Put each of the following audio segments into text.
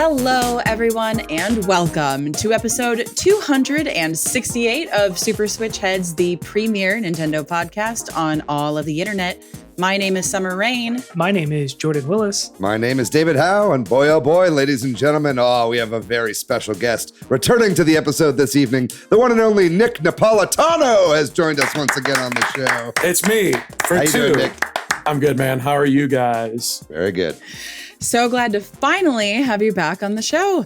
Hello, everyone, and welcome to episode 268 of Super Switch Headz, the premier Nintendo podcast on all of the internet. My name is Summer Rain. My name is Jordan Willis. My name is David Howe, and boy, oh boy, ladies and gentlemen, we have a very special guest returning to the episode this evening. The one and only Nick Napolitano has joined us once again on the show. It's me for How you two. doing, Nick? I'm good, man. How are you guys? Very good. So glad to finally have you back on the show.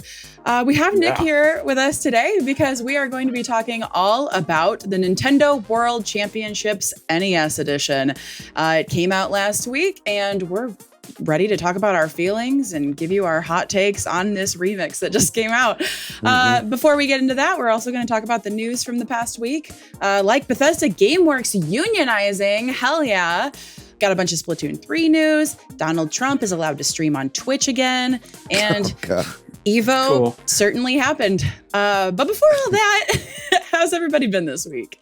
We have Nick here with us today because we are going to be talking all about the Nintendo World Championships NES Edition. It came out last week, and we're ready to talk about our feelings and give you our hot takes on this remix that just came out. Before we get into that, we're also going to talk about the news from the past week. Like Bethesda GameWorks unionizing, hell yeah. Got a bunch of Splatoon 3 news. Donald Trump is allowed to stream on Twitch again. And Evo certainly happened. But before all that, how's everybody been this week?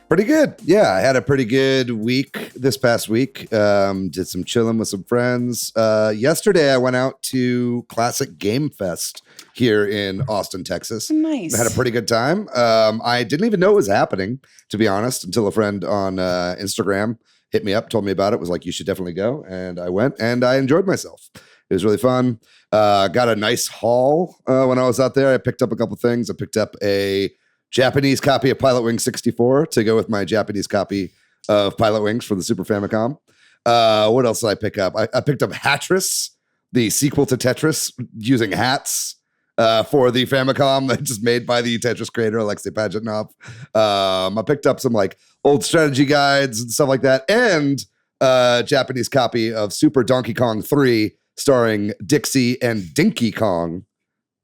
Pretty good. Yeah, I had a pretty good week this past week. Did some chilling with some friends. Yesterday, I went out to Classic Game Fest here in Austin, Texas. Nice. I had a pretty good time. I didn't even know it was happening, to be honest, until a friend on Instagram hit me up, told me about it, was like, you should definitely go. And I went and I enjoyed myself. It was really fun. Got a nice haul when I was out there. I picked up a couple things. I picked up a Japanese copy of Pilot Wings 64 to go with my Japanese copy of Pilot Wings for the Super Famicom. What else did I pick up? I picked up Hatris, the sequel to Tetris, using hats for the Famicom that just made by the Tetris creator, Alexei Pajitnov. I picked up some like old strategy guides and stuff like that, and a Japanese copy of Super Donkey Kong 3 starring Dixie and Dinky Kong,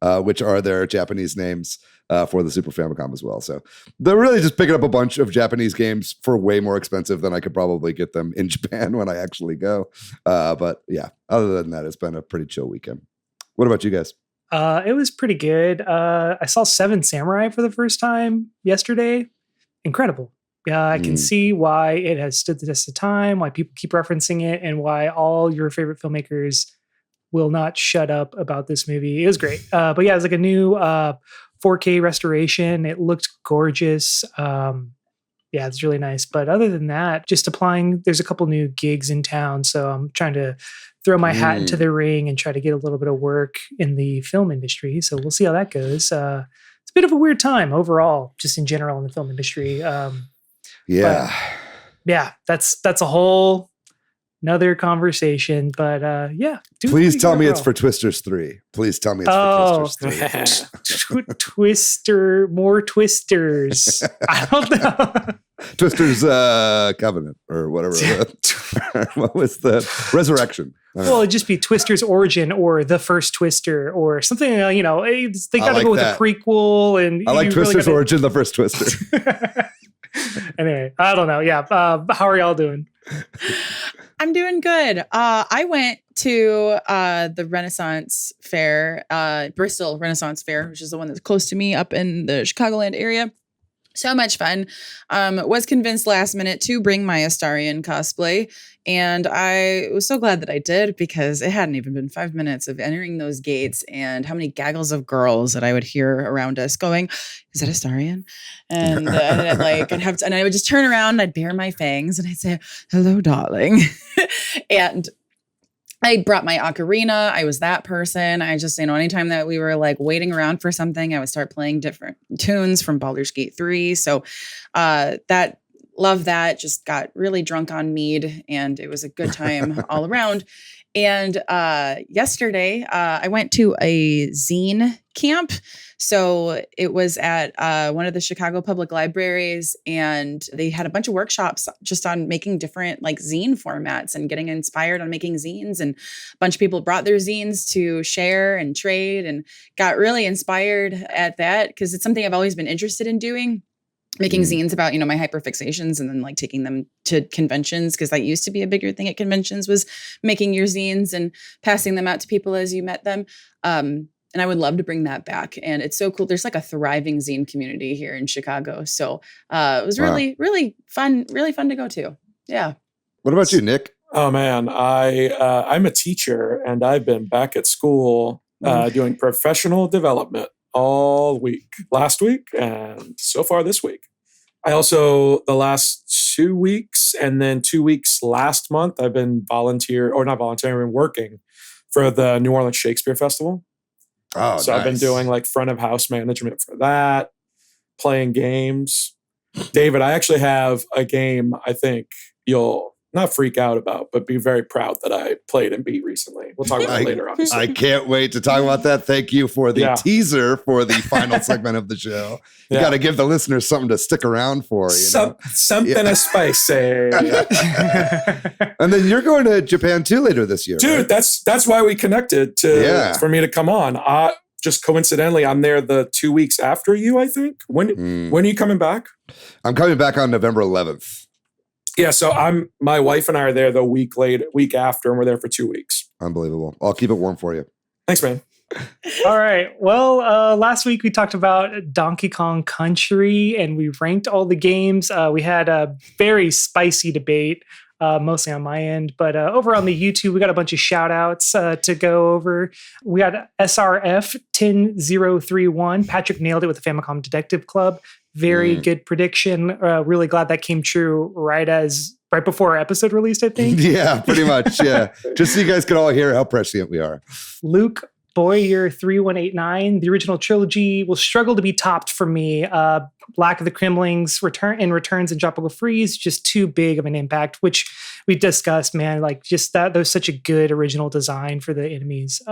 which are their Japanese names for the Super Famicom as well. So they're really just picking up a bunch of Japanese games for way more expensive than I could probably get them in Japan when I actually go. But yeah, other than that, it's been a pretty chill weekend. What about you guys? It was pretty good. I saw Seven Samurai for the first time yesterday. Incredible. Yeah, I can see why it has stood the test of time, why people keep referencing it, and why all your favorite filmmakers will not shut up about this movie. It was great. But yeah, it's like a new 4K restoration. It looked gorgeous. Yeah, it's really nice. But other than that, just applying, there's a couple new gigs in town. So I'm trying to throw my hat into the ring and try to get a little bit of work in the film industry. So we'll see how that goes. It's a bit of a weird time overall, just in general in the film industry. Yeah, that's a whole another conversation. But yeah. Please tell me it's for Twisters 3. Please tell me it's for Twisters 3. More Twisters. I don't know. Twisters Covenant or whatever. What was the Resurrection? Well, it'd just be Twister's Origin or The First Twister or something, they got to go with a prequel. And I like Twister's Origin, The First Twister. Anyway, I don't know. Yeah. How are y'all doing? I'm doing good. I went to the Renaissance Fair, Bristol Renaissance Fair, which is the one that's close to me up in the Chicagoland area. So much fun. Was convinced last minute to bring my Astarion cosplay. And I was so glad that I did, because it hadn't even been 5 minutes of entering those gates and how many gaggles of girls that I would hear around us going, is that Astarion? And I would just turn around and I'd bare my fangs and I'd say, hello, darling. And I brought my ocarina. I was that person. I just, anytime that we were like waiting around for something, I would start playing different tunes from Baldur's Gate 3. So love that. Just got really drunk on mead, and it was a good time all around. And yesterday, I went to a zine camp. So it was at one of the Chicago Public Libraries, and they had a bunch of workshops just on making different like zine formats and getting inspired on making zines. And a bunch of people brought their zines to share and trade, and got really inspired at that, because it's something I've always been interested in doing. Making zines about, my hyperfixations, and then like taking them to conventions, because that used to be a bigger thing at conventions, was making your zines and passing them out to people as you met them. And I would love to bring that back. And it's so cool. There's like a thriving zine community here in Chicago. So it was really, really fun to go to. Yeah. What about you, Nick? Oh man, I'm a teacher, and I've been back at school doing professional development all week, last week, and so far this week. I also, the last 2 weeks and then 2 weeks last month, I've been working for the New Orleans Shakespeare Festival. Oh, so nice. I've been doing like front of house management for that, playing games. David, I actually have a game I think you'll not freak out about, but be very proud that I played and beat recently. We'll talk about it later, obviously. I can't wait to talk about that. Thank you for the Yeah. teaser for the final segment of the show. You got to give the listeners something to stick around for. Something spicy. And then you're going to Japan too later this year, Dude, right? that's why we connected for me to come on. Just coincidentally, I'm there the 2 weeks after you, I think. When are you coming back? I'm coming back on November 11th. Yeah, so my wife and I are there the week after, and we're there for 2 weeks. Unbelievable. I'll keep it warm for you. Thanks, man. All right. Well, last week we talked about Donkey Kong Country and we ranked all the games. We had a very spicy debate, mostly on my end. But over on the YouTube, we got a bunch of shout outs to go over. We got SRF 10031. Patrick nailed it with the Famicom Detective Club. Very good prediction. Really glad that came true right before our episode released, I think. Yeah, pretty much. Yeah. Just so you guys can all hear how prescient we are. Luke Boyer 3189. The original trilogy will struggle to be topped for me. Lack of the Kremlings, returns and Tropical Freeze, just too big of an impact, which we discussed, man. Like just that was such a good original design for the enemies.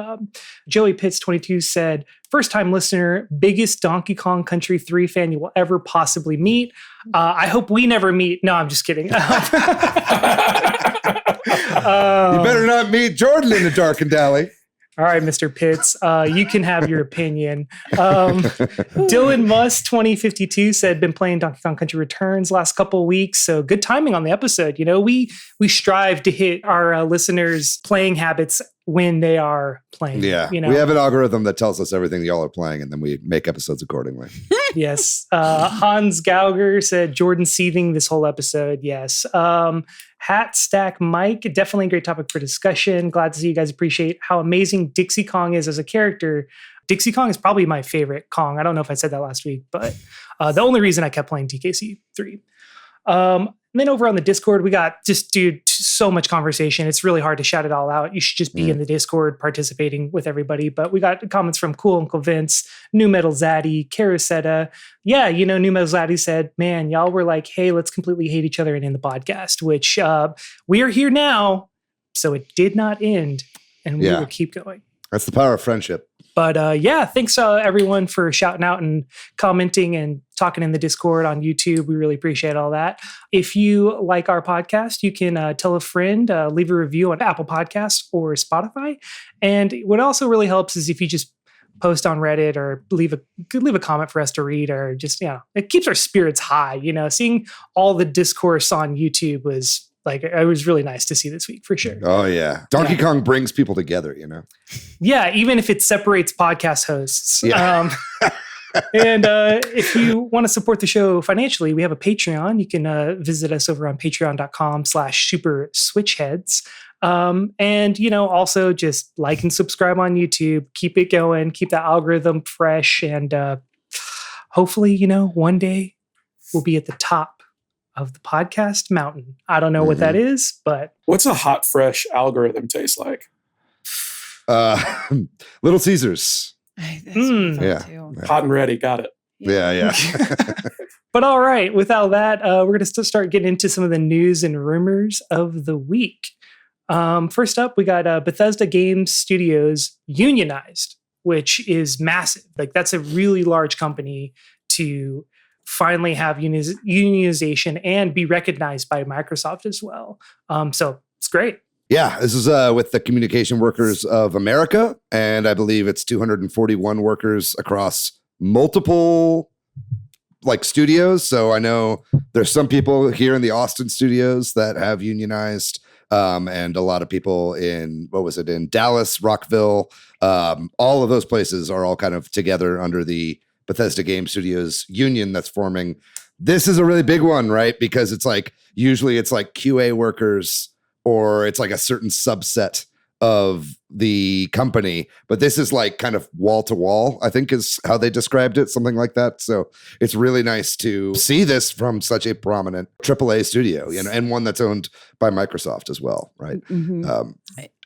Joey Pitts 22 said, first time listener, biggest Donkey Kong Country 3 fan you will ever possibly meet. I hope we never meet. No, I'm just kidding. You better not meet Jordan in the darkened alley. All right, Mr. Pitts, you can have your opinion. Dylan Muss 2052 said, been playing Donkey Kong Country Returns last couple of weeks, so good timing on the episode. You know, we strive to hit our listeners' playing habits when they are playing. Yeah, you know? We have an algorithm that tells us everything y'all are playing, and then we make episodes accordingly. Yes. Hans Gauger said, Jordan seething this whole episode. Yes. Hat Stack Mike, definitely a great topic for discussion. Glad to see you guys appreciate how amazing Dixie Kong is as a character. Dixie Kong is probably my favorite Kong. I don't know if I said that last week, but the only reason I kept playing TKC 3. And then over on the Discord, we got so much conversation. It's really hard to shout it all out. You should just be in the Discord participating with everybody. But we got comments from Cool Uncle Vince, New Metal Zaddy, Carasetta. Yeah, New Metal Zaddy said, man, y'all were like, hey, let's completely hate each other and end the podcast, which we are here now. So it did not end and we will keep going. That's the power of friendship. But thanks everyone for shouting out and commenting and talking in the Discord on YouTube. We really appreciate all that. If you like our podcast, you can tell a friend, leave a review on Apple Podcasts or Spotify. And what also really helps is if you just post on Reddit or leave a comment for us to read, or just, it keeps our spirits high. Seeing all the discourse on YouTube was it was really nice to see this week for sure. Oh yeah. Donkey Kong brings people together, Yeah. Even if it separates podcast hosts. Yeah. And if you want to support the show financially, we have a Patreon. You can visit us over on patreon.com/Super Switch Headz. And, also just like and subscribe on YouTube, keep it going, keep the algorithm fresh. And hopefully, one day we'll be at the top of the podcast mountain. I don't know what that is, but what's a hot, fresh algorithm taste like? Little Caesars. Hot and ready. Got it. Yeah. But all right, without that, we're going to start getting into some of the news and rumors of the week. First up, we got Bethesda Game Studios unionized, which is massive. That's a really large company to finally have unionization and be recognized by Microsoft as well. So it's great. Yeah, this is with the Communication Workers of America, and I believe it's 241 workers across multiple studios. So I know there's some people here in the Austin studios that have unionized, and a lot of people in Dallas, Rockville. All of those places are all kind of together under the Bethesda Game Studios union that's forming. This is a really big one, right? Because it's usually it's QA workers, or it's a certain subset of the company, but this is like kind of wall to wall, I think is how they described it, something like that. So it's really nice to see this from such a prominent AAA studio, and one that's owned by Microsoft as well, right?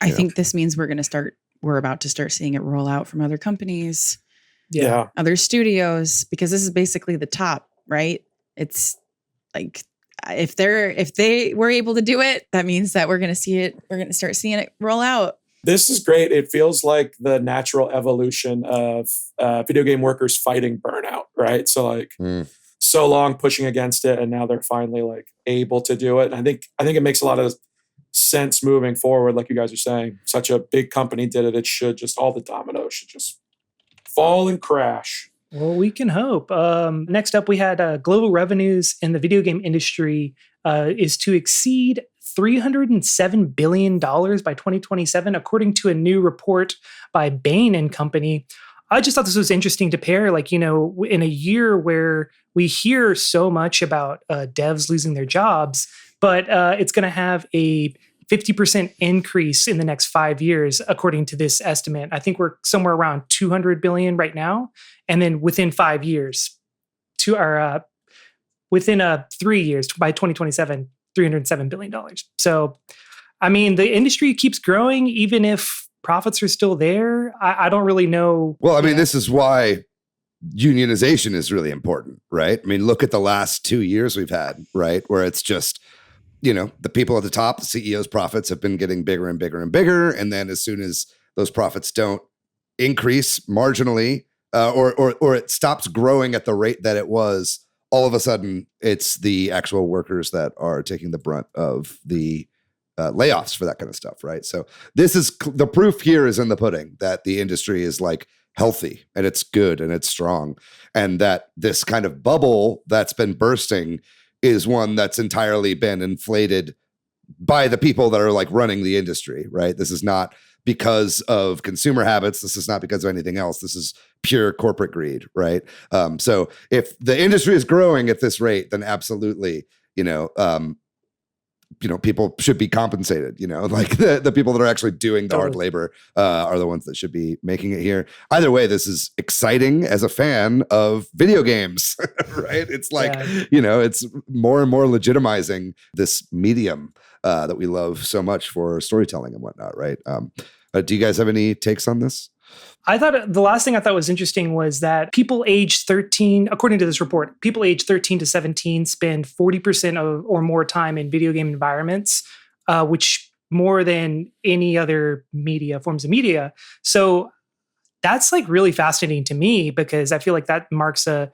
I think this means we're about to start seeing it roll out from other companies, other studios, because this is basically the top, right? It's like, if they were able to do it, that means that we're going to see it. We're going to start seeing it roll out. This is great. It feels like the natural evolution of video game workers fighting burnout, right? So like so long pushing against it, and now they're finally like able to do it. And I think it makes a lot of sense moving forward. Like you guys are saying, such a big company did it. It should just, all the dominoes should just fall and crash. Well, we can hope. Next up, we had global revenues in the video game industry is to exceed $307 billion by 2027, according to a new report by Bain & Company. I just thought this was interesting to pair, like, in a year where we hear so much about devs losing their jobs, but it's going to have a 50% increase in the next 5 years, according to this estimate. I think we're somewhere around 200 billion right now. And then within 5 years, within 3 years, by 2027, $307 billion. So, I mean, the industry keeps growing, even if profits are still there. I don't really know. Well, I mean, this is why unionization is really important, right? I mean, look at the last 2 years we've had, right? Where it's just, the people at the top, the CEO's profits have been getting bigger and bigger and bigger. And then as soon as those profits don't increase marginally, or it stops growing at the rate that it was, all of a sudden it's the actual workers that are taking the brunt of the layoffs for that kind of stuff, right? So this is the proof here is in the pudding that the industry is like healthy and it's good and it's strong, and that this kind of bubble that's been bursting is one that's entirely been inflated by the people that are like running the industry, right? This is not because of consumer habits. This is not because of anything else. This is pure corporate greed, right? So if the industry is growing at this rate, then absolutely, people should be compensated, like the people that are actually doing the hard labor are the ones that should be making it here. Either way, this is exciting as a fan of video games, right? It's like, it's more and more legitimizing this medium that we love so much for storytelling and whatnot, right? Do you guys have any takes on this? I thought the last thing I thought was interesting was that people age 13, according to this report, people age 13 to 17 spend 40% or more time in video game environments, which more than any other forms of media. So that's like really fascinating to me, because I feel like that marks a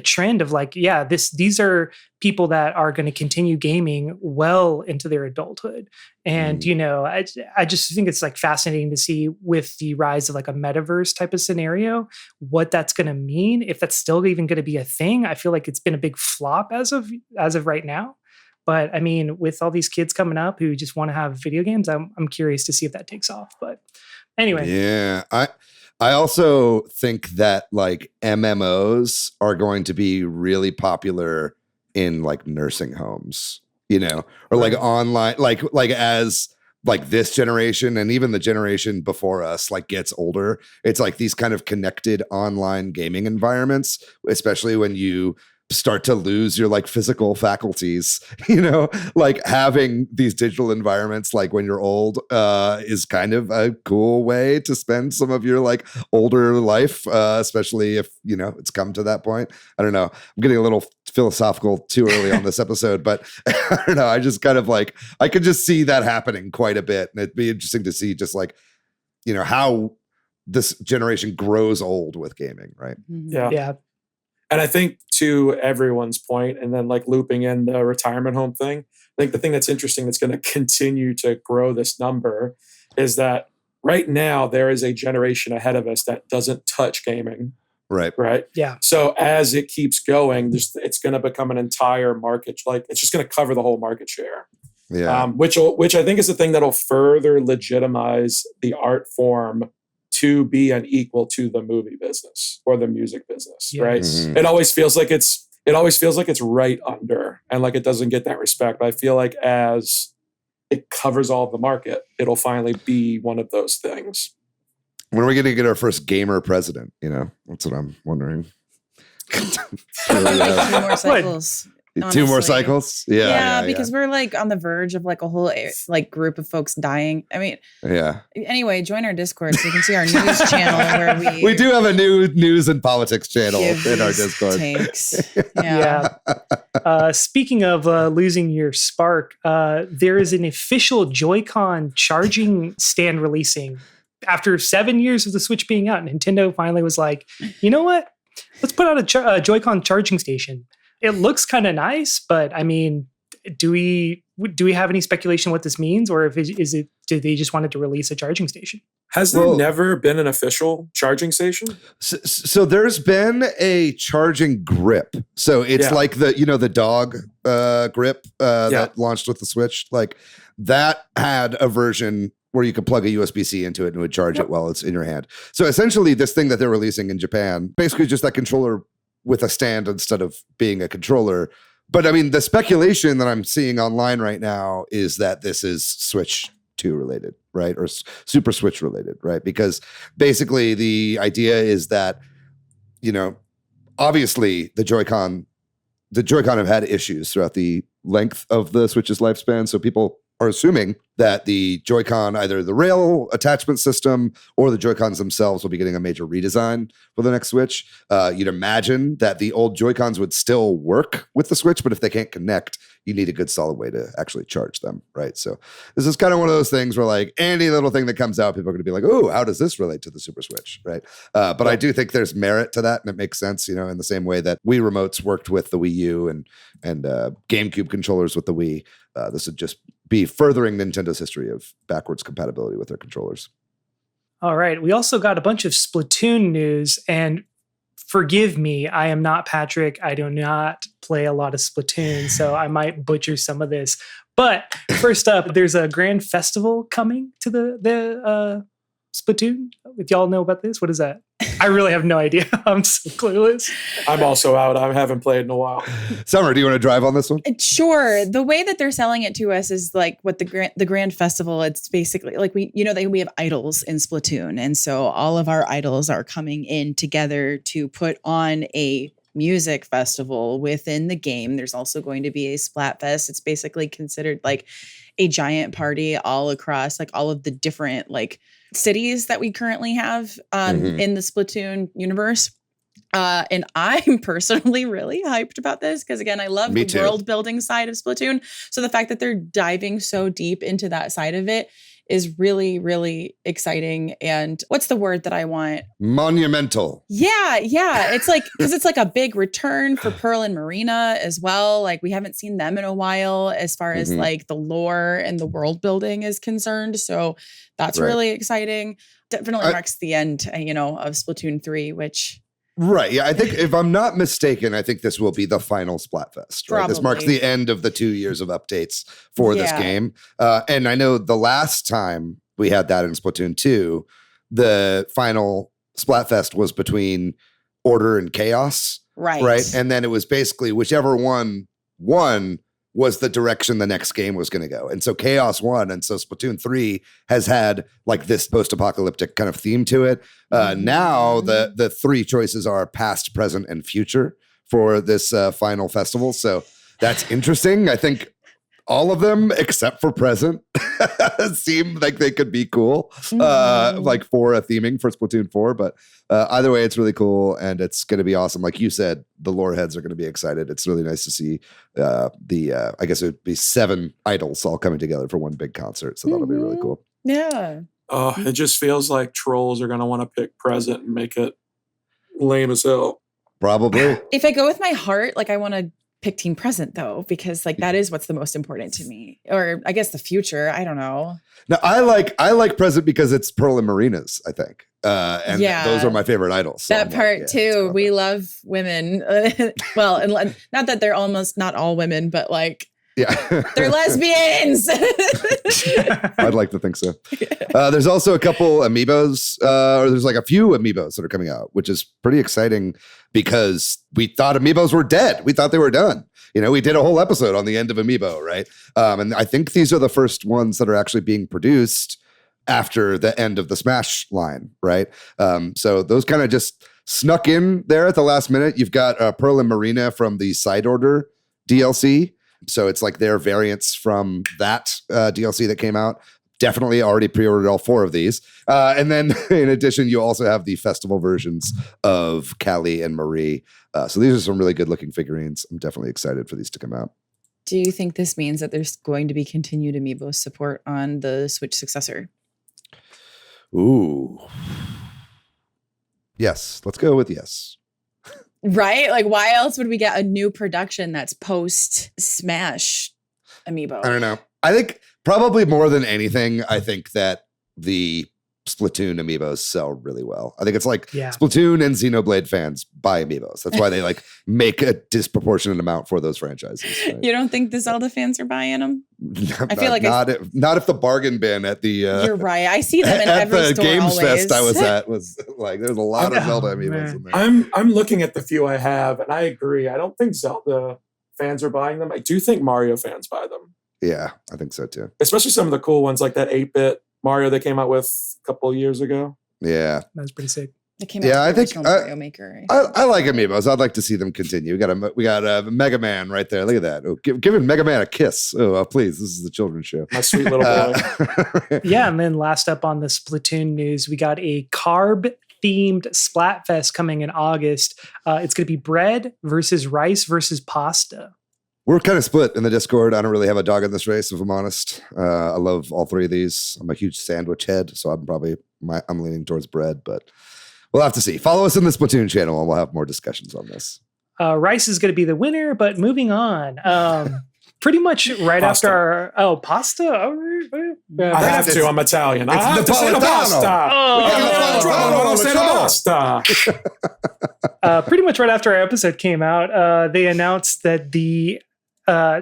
trend of like, these are people that are going to continue gaming well into their adulthood. And, I just think it's like fascinating to see with the rise of like a metaverse type of scenario, what that's going to mean, if that's still even going to be a thing. I feel like it's been a big flop as of right now. But I mean, with all these kids coming up who just want to have video games, I'm curious to see if that takes off. But anyway. Yeah, I also think that like MMOs are going to be really popular in like nursing homes, or like online, like as like this generation and even the generation before us like gets older. It's like these kind of connected online gaming environments, especially when you start to lose your like physical faculties, like having these digital environments like when you're old is kind of a cool way to spend some of your like older life, especially if it's come to that point. I don't know, I'm getting a little philosophical too early on this episode, but I don't know, I just kind of like, I could just see that happening quite a bit, and it'd be interesting to see just like how this generation grows old with gaming, right? Yeah. And I think to everyone's point, and then like looping in the retirement home thing, I think the thing that's interesting that's going to continue to grow this number is that right now there is a generation ahead of us that doesn't touch gaming. Right. Yeah. So as it keeps going, it's going to become an entire market. Like it's just going to cover the whole market share. Yeah. Which I think is the thing that'll further legitimize the art form to be an equal to the movie business or the music business, right? Mm-hmm. It always feels like it's right under, and like it doesn't get that respect. But I feel like as it covers all of the market, it'll finally be one of those things. When are we going to get our first gamer president? You know, that's what I'm wondering. Two more cycles. Two more honestly. cycles? Yeah, because we're like on the verge of like a whole like group of folks dying. I mean, yeah. Anyway, join our Discord so you can see our news channel where We do have a new news and politics channel give in our these Discord. takes. Yeah. Speaking of losing your spark, there is an official Joy-Con charging stand releasing. After 7 years of the Switch being out, Nintendo finally was like, you know what? Let's put out a Joy-Con charging station. It looks kind of nice, but I mean, do we have any speculation what this means, or do they just wanted to release a charging station? Has there never been an official charging station? So there's been a charging grip. So it's like the dog grip that launched with the Switch. Like that had a version where you could plug a USB-C into it and it would charge it while it's in your hand. So essentially this thing that they're releasing in Japan, basically just that controller with a stand instead of being a controller. But I mean, the speculation that I'm seeing online right now is that this is Switch 2 related, right? Or Super Switch related, right? Because basically the idea is that, you know, obviously the Joy-Con have had issues throughout the length of the Switch's lifespan. So people are assuming that the Joy-Con, either the rail attachment system or the Joy-Cons themselves, will be getting a major redesign for the next Switch. You'd imagine that the old Joy-Cons would still work with the Switch, but if they can't connect, you need a good solid way to actually charge them, right? So this is kind of one of those things where like any little thing that comes out, people are going to be like, oh, how does this relate to the Super Switch, right? But I do think there's merit to that, and it makes sense, you know, in the same way that Wii remotes worked with the Wii U and GameCube controllers with the Wii. This would just be furthering Nintendo's history of backwards compatibility with their controllers. All right. We also got a bunch of Splatoon news, and forgive me, I am not Patrick. I do not play a lot of Splatoon, so I might butcher some of this. But first up, there's a grand festival coming to the Splatoon. If y'all know about this, what is that? I really have no idea. I'm so clueless. I'm also out. I haven't played in a while. Summer, do you want to drive on this one? Sure. The way that they're selling it to us is like what the Grand Festival. It's basically like we have idols in Splatoon, and so all of our idols are coming in together to put on a music festival within the game. There's also going to be a Splatfest. It's basically considered like a giant party all across like all of the different like cities that we currently have in the Splatoon universe. And I'm personally really hyped about this because, again, I love the world building side of Splatoon. So the fact that they're diving so deep into that side of it is really, really exciting. And what's the word that I want? Monumental. Yeah. It's like, because it's like a big return for Pearl and Marina as well. Like we haven't seen them in a while as far as like the lore and the world building is concerned. So that's really exciting. Definitely marks the end, of Splatoon 3, which... Right. Yeah. I think if I'm not mistaken, I think this will be the final Splatfest. Right? This marks the end of the 2 years of updates for this game. And I know the last time we had that in Splatoon 2, the final Splatfest was between Order and Chaos. Right. And then it was basically whichever one won was the direction the next game was going to go. And so Chaos won. And so Splatoon 3 has had like this post-apocalyptic kind of theme to it. Now the three choices are past, present, and future for this final festival. So that's interesting. I think all of them except for present seem like they could be cool, like for a theming for Splatoon 4. But either way, it's really cool and it's going to be awesome. Like you said, the lore heads are going to be excited. It's really nice to see I guess it would be 7 idols all coming together for one big concert. So that'll be really cool. Yeah. Oh, it just feels like trolls are going to want to pick present and make it lame as hell. Probably. If I go with my heart, like I want to pick Team Present though, because like that is what's the most important to me, or I guess the future. I don't know. No, I like Present because it's Pearl and Marina's, I think. And those are my favorite idols. So that part too. We love women. Well, and not that they're almost not all women, but like they're lesbians. I'd like to think so. There's also a couple amiibos, or there's like a few amiibos that are coming out, which is pretty exciting because we thought amiibos were dead. We thought they were done. We did a whole episode on the end of Amiibo, right? And I think these are the first ones that are actually being produced after the end of the Smash line, right? So those kind of just snuck in there at the last minute. You've got Pearl and Marina from the Side Order DLC. So it's like their variants from that DLC that came out. Definitely already pre-ordered all 4 of these. And then in addition, you also have the festival versions of Callie and Marie. So these are some really good looking figurines. I'm definitely excited for these to come out. Do you think this means that there's going to be continued Amiibo support on the Switch successor? Ooh. Yes. Let's go with yes. Right? Like, why else would we get a new production that's post-Smash Amiibo? I don't know. I think probably more than anything, I think that the Splatoon amiibos sell really well. I think it's like Splatoon and Xenoblade fans buy amiibos. That's why they like make a disproportionate amount for those franchises. Right? You don't think the Zelda fans are buying them? I feel like not if the bargain bin at the you're right. I see them in every the store Games always. Fest I was at was like there's a lot of Zelda amiibos in there. I'm looking at the few I have, and I agree. I don't think Zelda fans are buying them. I do think Mario fans buy them. Yeah, I think so too. Especially some of the cool ones like that 8-bit Mario they came out with a couple of years ago. Yeah. That's pretty sick. It came out with the original Mario Maker. I like amiibos. I'd like to see them continue. We got a Mega Man right there. Look at that. Oh, give Mega Man a kiss. Oh, please. This is the children's show. My sweet little boy. Yeah, and then last up on the Splatoon news, we got a carb themed Splatfest coming in August. It's going to be bread versus rice versus pasta. We're kind of split in the Discord. I don't really have a dog in this race, if I'm honest. I love all 3 of these. I'm a huge sandwich head, so I'm leaning towards bread, but we'll have to see. Follow us in the Splatoon channel, and we'll have more discussions on this. Rice is going to be the winner, but moving on. Pretty much right Pasta. after our pasta. I have to. I'm Italian. I have to say the pasta. Pretty much right after our episode came out, they announced that the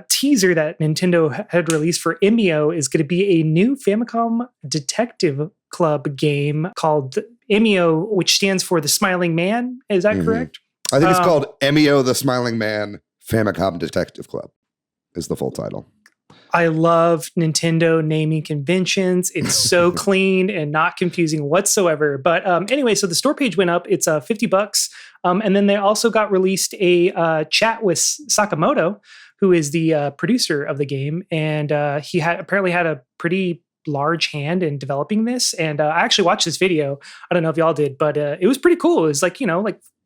teaser that Nintendo had released for Imio is going to be a new Famicom Detective Club game called Imio, which stands for the Smiling Man. Is that correct? I think it's called Emio the Smiling Man Famicom Detective Club is the full title. I love Nintendo naming conventions. It's so clean and not confusing whatsoever. But anyway, so the store page went up. It's $50. And then they also got released a chat with Sakamoto, who is the producer of the game. And he apparently had a pretty large hand in developing this. And I actually watched this video. I don't know if y'all did, but it was pretty cool. It was like,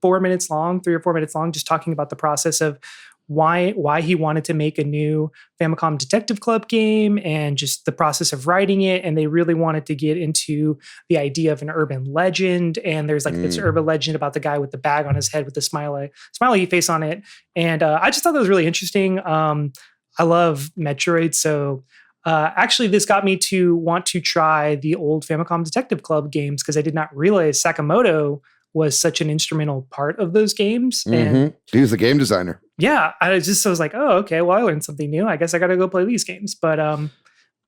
4 minutes long, 3 or 4 minutes long, just talking about the process of why he wanted to make a new Famicom Detective Club game and just the process of writing it. And they really wanted to get into the idea of an urban legend. And there's like this urban legend about the guy with the bag on his head with the smiley face on it. And I just thought that was really interesting. I love Metroid. So actually, this got me to want to try the old Famicom Detective Club games because I did not realize Sakamoto was such an instrumental part of those games. And he was the game designer. Yeah, I was like, oh, okay, well, I learned something new. I guess I got to go play these games. But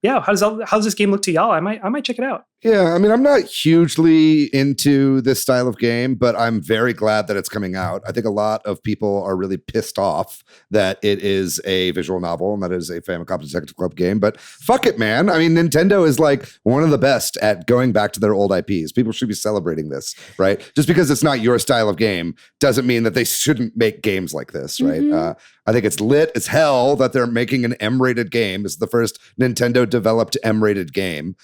yeah, how does this game look to y'all? I might check it out. Yeah, I mean, I'm not hugely into this style of game, but I'm very glad that it's coming out. I think a lot of people are really pissed off that it is a visual novel and that it is a Famicom Detective Club game, but fuck it, man. I mean, Nintendo is like one of the best at going back to their old IPs. People should be celebrating this, right? Just because it's not your style of game doesn't mean that they shouldn't make games like this, right? I think it's lit as hell that they're making an M-rated game. It's the first Nintendo-developed M-rated game,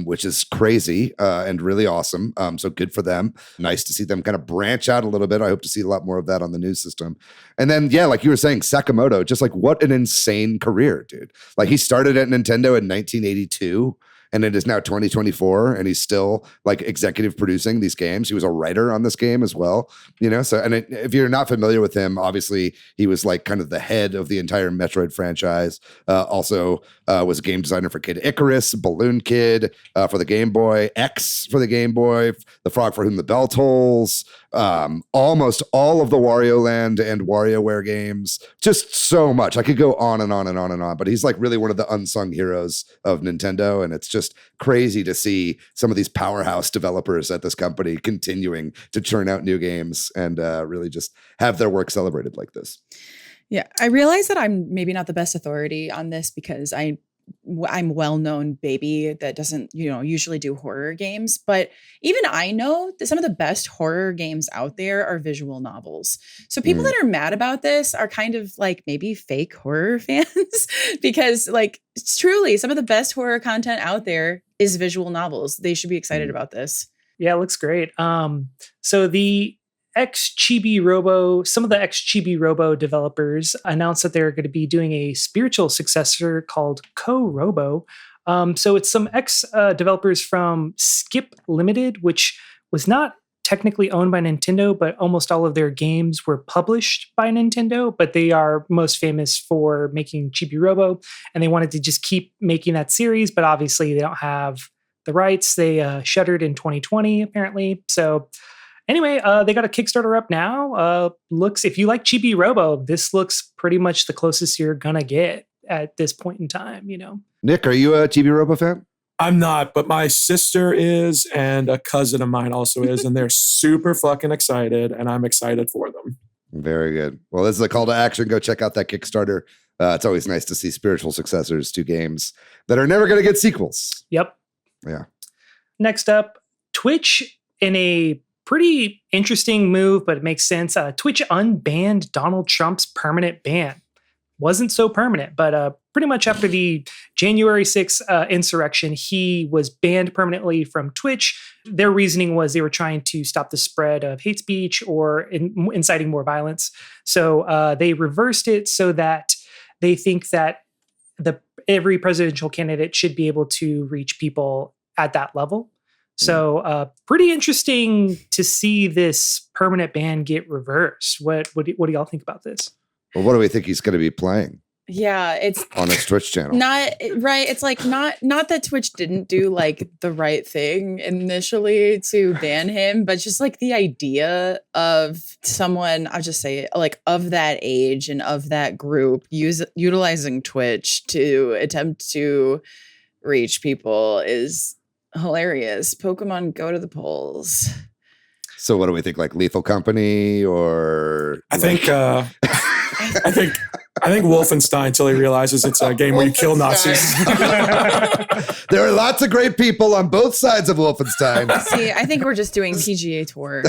which is crazy and really awesome. So good for them. Nice to see them kind of branch out a little bit. I hope to see a lot more of that on the news system. And then, yeah, like you were saying, Sakamoto, just like what an insane career, dude. Like he started at Nintendo in 1982. And it is now 2024, and he's still like executive producing these games. He was a writer on this game as well, So, and if you're not familiar with him, obviously he was like kind of the head of the entire Metroid franchise. Also, was a game designer for Kid Icarus, Balloon Kid for the Game Boy, X for the Game Boy, The Frog for Whom the Bell Tolls, almost all of the Wario Land and WarioWare games. Just so much. I could go on and on and on and on. But he's like really one of the unsung heroes of Nintendo, and it's just crazy to see some of these powerhouse developers at this company continuing to churn out new games and really just have their work celebrated like this. Yeah, I realize that I'm maybe not the best authority on this because I'm well-known baby that doesn't, usually do horror games. But even I know that some of the best horror games out there are visual novels. So people that are mad about this are kind of like maybe fake horror fans because like it's truly some of the best horror content out there is visual novels. They should be excited about this. Yeah, it looks great. So the Chibi Robo, some of the Chibi Robo developers announced that they're going to be doing a spiritual successor called Co-Robo. So it's some developers from Skip Limited, which was not technically owned by Nintendo, but almost all of their games were published by Nintendo, but they are most famous for making Chibi Robo, and they wanted to just keep making that series, but obviously they don't have the rights. They shuttered in 2020, apparently. So anyway, they got a Kickstarter up now. If you like Chibi Robo, this looks pretty much the closest you're gonna get at this point in time, Nick, are you a Chibi Robo fan? I'm not, but my sister is, and a cousin of mine also is, and they're super fucking excited, and I'm excited for them. Very good. Well, this is a call to action. Go check out that Kickstarter. It's always nice to see spiritual successors to games that are never going to get sequels. Yep. Yeah. Next up, Twitch, in a pretty interesting move, but it makes sense. Twitch unbanned Donald Trump's permanent ban. Wasn't so permanent, but pretty much after the January 6th insurrection, he was banned permanently from Twitch. Their reasoning was they were trying to stop the spread of hate speech or inciting more violence. So they reversed it so that they think that every presidential candidate should be able to reach people at that level. So pretty interesting to see this permanent ban get reversed. What do y'all think about this? Well, what do we think he's going to be playing? Yeah, it's on his Twitch channel. Not right. It's like not that Twitch didn't do like the right thing initially to ban him, but just like the idea of someone, I'll just say it, like of that age and of that group utilizing Twitch to attempt to reach people is hilarious. Pokemon go to the polls. So what do we think? Like Lethal Company or I think Wolfenstein till he realizes it's a game where you kill Nazis. There are lots of great people on both sides of Wolfenstein. See, I think we're just doing PGA Tour.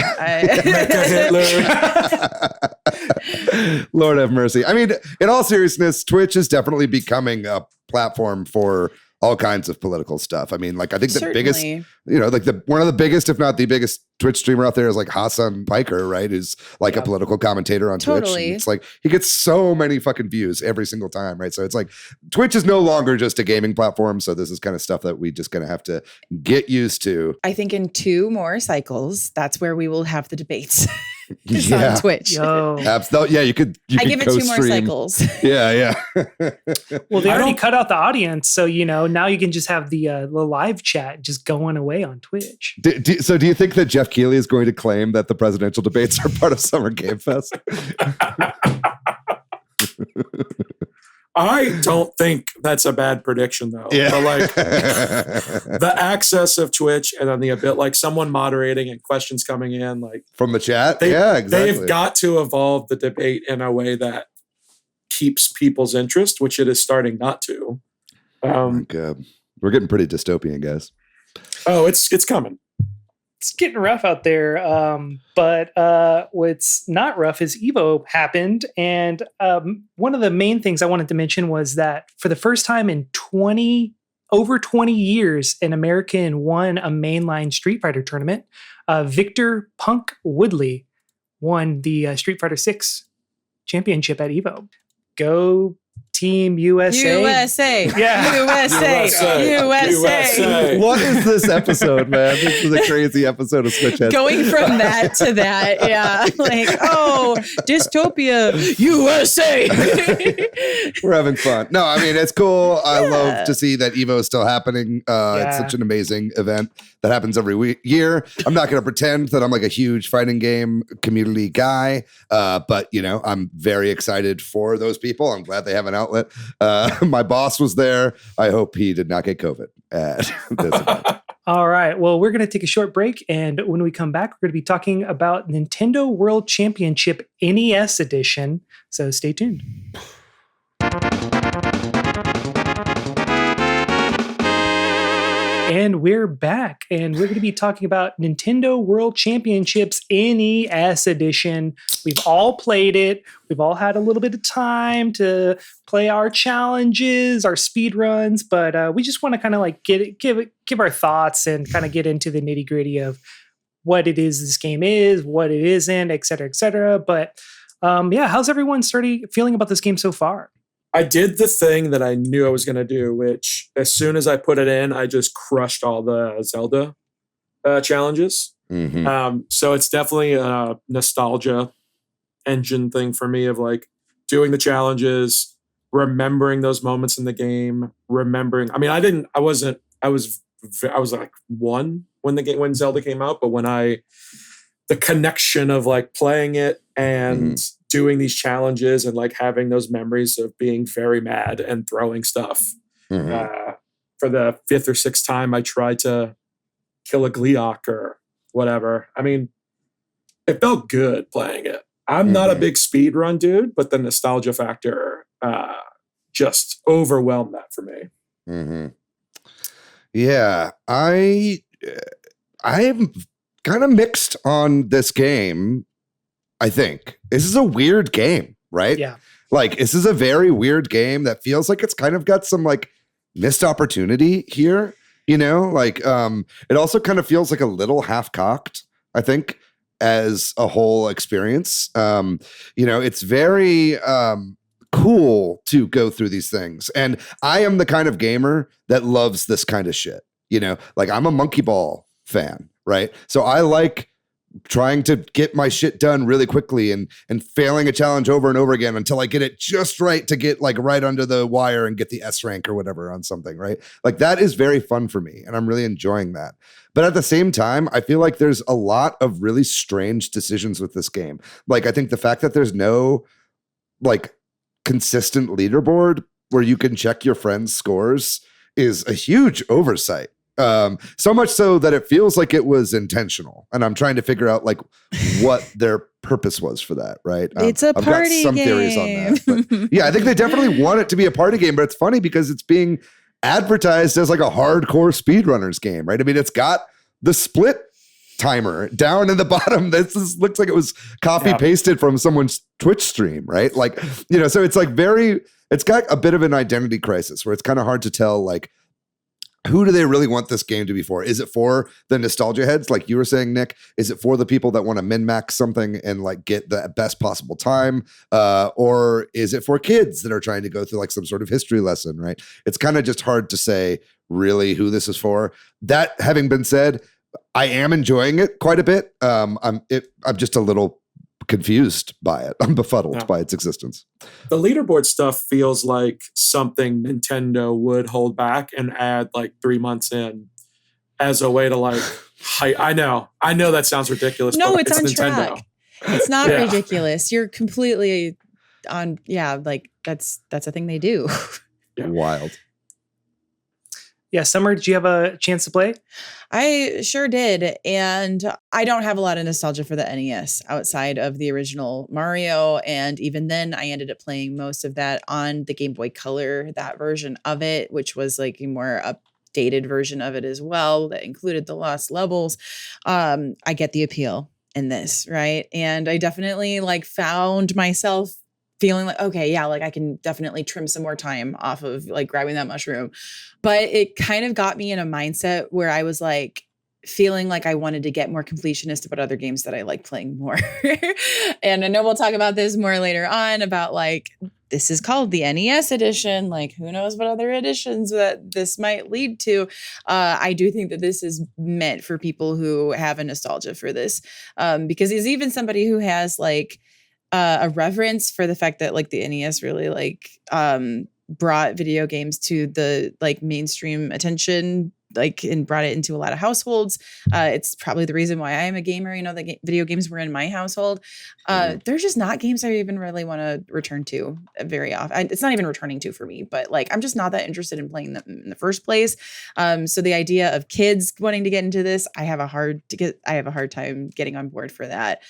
Lord have mercy. I mean, in all seriousness, Twitch is definitely becoming a platform for all kinds of political stuff. I mean, like I think the biggest, like one of the biggest, if not the biggest Twitch streamer out there is like Hassan Piker, right? Who's like a political commentator on Twitch. And it's like he gets so many fucking views every single time, right? So it's like Twitch is no longer just a gaming platform. So this is kind of stuff that we just gonna have to get used to. I think in 2 more cycles, that's where we will have the debates. On Twitch. Yeah, you could I give it 2 more cycles. Yeah. Well, they already cut out the audience, so now you can just have the live chat just going away on Twitch. So do you think that Jeff Keighley is going to claim that the presidential debates are part of Summer Game Fest? I don't think that's a bad prediction, though. Yeah. But like the access of Twitch and then like someone moderating and questions coming in, like from the chat. Exactly. They've got to evolve the debate in a way that keeps people's interest, which it is starting not to. We're getting pretty dystopian, guys. Oh, it's coming. It's getting rough out there. But what's not rough is Evo happened. And one of the main things I wanted to mention was that for the first time in over 20 years, an American won a mainline Street Fighter tournament. Victor Punk Woodley won the Street Fighter 6 championship at Evo. Go Team USA. Yeah. USA. What is this episode, man? This is a crazy episode of Switch Headz. Going from that to that, yeah. Like, dystopia, USA. We're having fun. No, I mean, it's cool. I love to see that Evo is still happening. It's such an amazing event that happens every year. I'm not going to pretend that I'm like a huge fighting game community guy, but, I'm very excited for those people. I'm glad they have an outlet. My boss was there. I hope he did not get COVID at this event. All right. Well, we're going to take a short break. And when we come back, we're going to be talking about Nintendo World Championship NES Edition. So stay tuned. And we're back, and we're going to be talking about Nintendo World Championships NES Edition. We've all played it. We've all had a little bit of time to play our challenges, our speed runs, but we just want to kind of like give our thoughts and kind of get into the nitty gritty of what it is this game is, what it isn't, et cetera, et cetera. But how's everyone feeling about this game so far? I did the thing that I knew I was going to do, which as soon as I put it in, I just crushed all the Zelda challenges. Mm-hmm. So it's definitely a nostalgia engine thing for me of like doing the challenges, remembering those moments in the game, I was like 1 when Zelda came out, but the connection of like playing it and doing these challenges and like having those memories of being very mad and throwing stuff. For the 5th or 6th time I tried to kill a Gleeok or whatever. I mean, it felt good playing it. I'm not a big speed run dude, but the nostalgia factor just overwhelmed that for me. Yeah, I am kind of mixed on this game. I think this is a weird game, right? Yeah. Like, this is a very weird game that feels like it's kind of got some like missed opportunity here, you know? Like, it also kind of feels like a little half-cocked, I think, as a whole experience. It's very cool to go through these things. And I am the kind of gamer that loves this kind of shit, you know? Like, I'm a Monkey Ball fan, right? So I like trying to get my shit done really quickly and failing a challenge over and over again until I get it just right to get like right under the wire and get the S rank or whatever on something, right? Like, that is very fun for me and I'm really enjoying that. But at the same time, I feel like there's a lot of really strange decisions with this game. Like, I think the fact that there's no like consistent leaderboard where you can check your friends' scores is a huge oversight. So much so that it feels like it was intentional, and I'm trying to figure out like what their purpose was for that. Right? It's a party game. I've got some theories on that. But yeah, I think they definitely want it to be a party game, but it's funny because it's being advertised as like a hardcore speedrunners game, right? I mean, it's got the split timer down in the bottom. Looks like it was copy pasted from someone's Twitch stream, right? Like, so it's like it's got a bit of an identity crisis where it's kind of hard to tell like, who do they really want this game to be for? Is it for the nostalgia heads, like you were saying, Nick? Is it for the people that want to min-max something and like get the best possible time? Or is it for kids that are trying to go through like some sort of history lesson, right? It's kind of just hard to say really who this is for. That having been said, I am enjoying it quite a bit. I'm just a little confused by it. I'm befuddled by its existence. The leaderboard stuff feels like something Nintendo would hold back and add like 3 months in as a way to like I know that sounds ridiculous. No, but it's on Nintendo. Track. It's not ridiculous. You're completely on. Yeah, like that's a thing they do. Wild. Yeah, Summer, did you have a chance to play? I sure did. And I don't have a lot of nostalgia for the NES outside of the original Mario. And even then, I ended up playing most of that on the Game Boy Color, that version of it, which was like a more updated version of it as well that included the lost levels. I get the appeal in this, right? And I definitely like found myself feeling like, okay, yeah, like I can definitely trim some more time off of like grabbing that mushroom. But it kind of got me in a mindset where I was like feeling like I wanted to get more completionist about other games that I like playing more. And I know we'll talk about this more later on about like, this is called the NES edition. Like, who knows what other editions that this might lead to. I do think that this is meant for people who have a nostalgia for this. Because there's even somebody who has like, a reverence for the fact that like the NES really like brought video games to the like mainstream attention, like, and brought it into a lot of households. It's probably the reason why I am a gamer. You know, the video games were in my household. They're just not games I even really want to return to very often. It's not even returning to for me, but like, I'm just not that interested in playing them in the first place. So the idea of kids wanting to get into this, I have a hard time getting on board for that.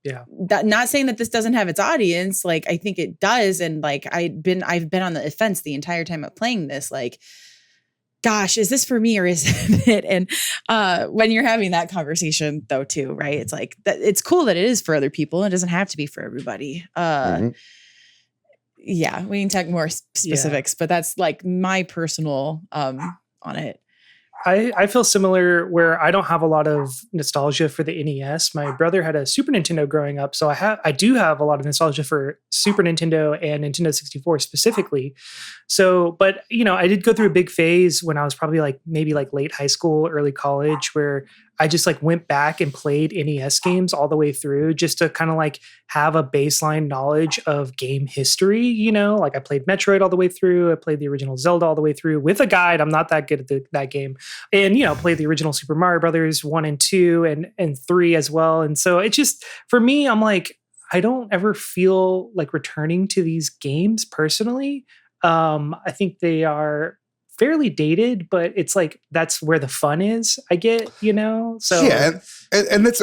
Yeah. That, not saying that this doesn't have its audience. Like, I think it does. And like, I've been on the offense the entire time of playing this. Like, gosh, is this for me or isn't it? And when you're having that conversation though, too, right? It's like that. It's cool that it is for other people. It doesn't have to be for everybody. Yeah, we can talk more specifics, but that's like my personal on it. I feel similar where I don't have a lot of nostalgia for the NES. My brother had a Super Nintendo growing up, so I do have a lot of nostalgia for Super Nintendo and Nintendo 64 specifically. So, but you know, I did go through a big phase when I was probably like maybe like late high school, early college, where I just like went back and played NES games all the way through just to kind of like have a baseline knowledge of game history. You know, like I played Metroid all the way through. I played the original Zelda all the way through with a guide. I'm not that good at that game. And, you know, played the original Super Mario Brothers 1 and 2 and 3 as well. And so it just, for me, I'm like, I don't ever feel like returning to these games personally. I think they are fairly dated, but it's like that's where the fun is, I get, you know. So yeah, and that's,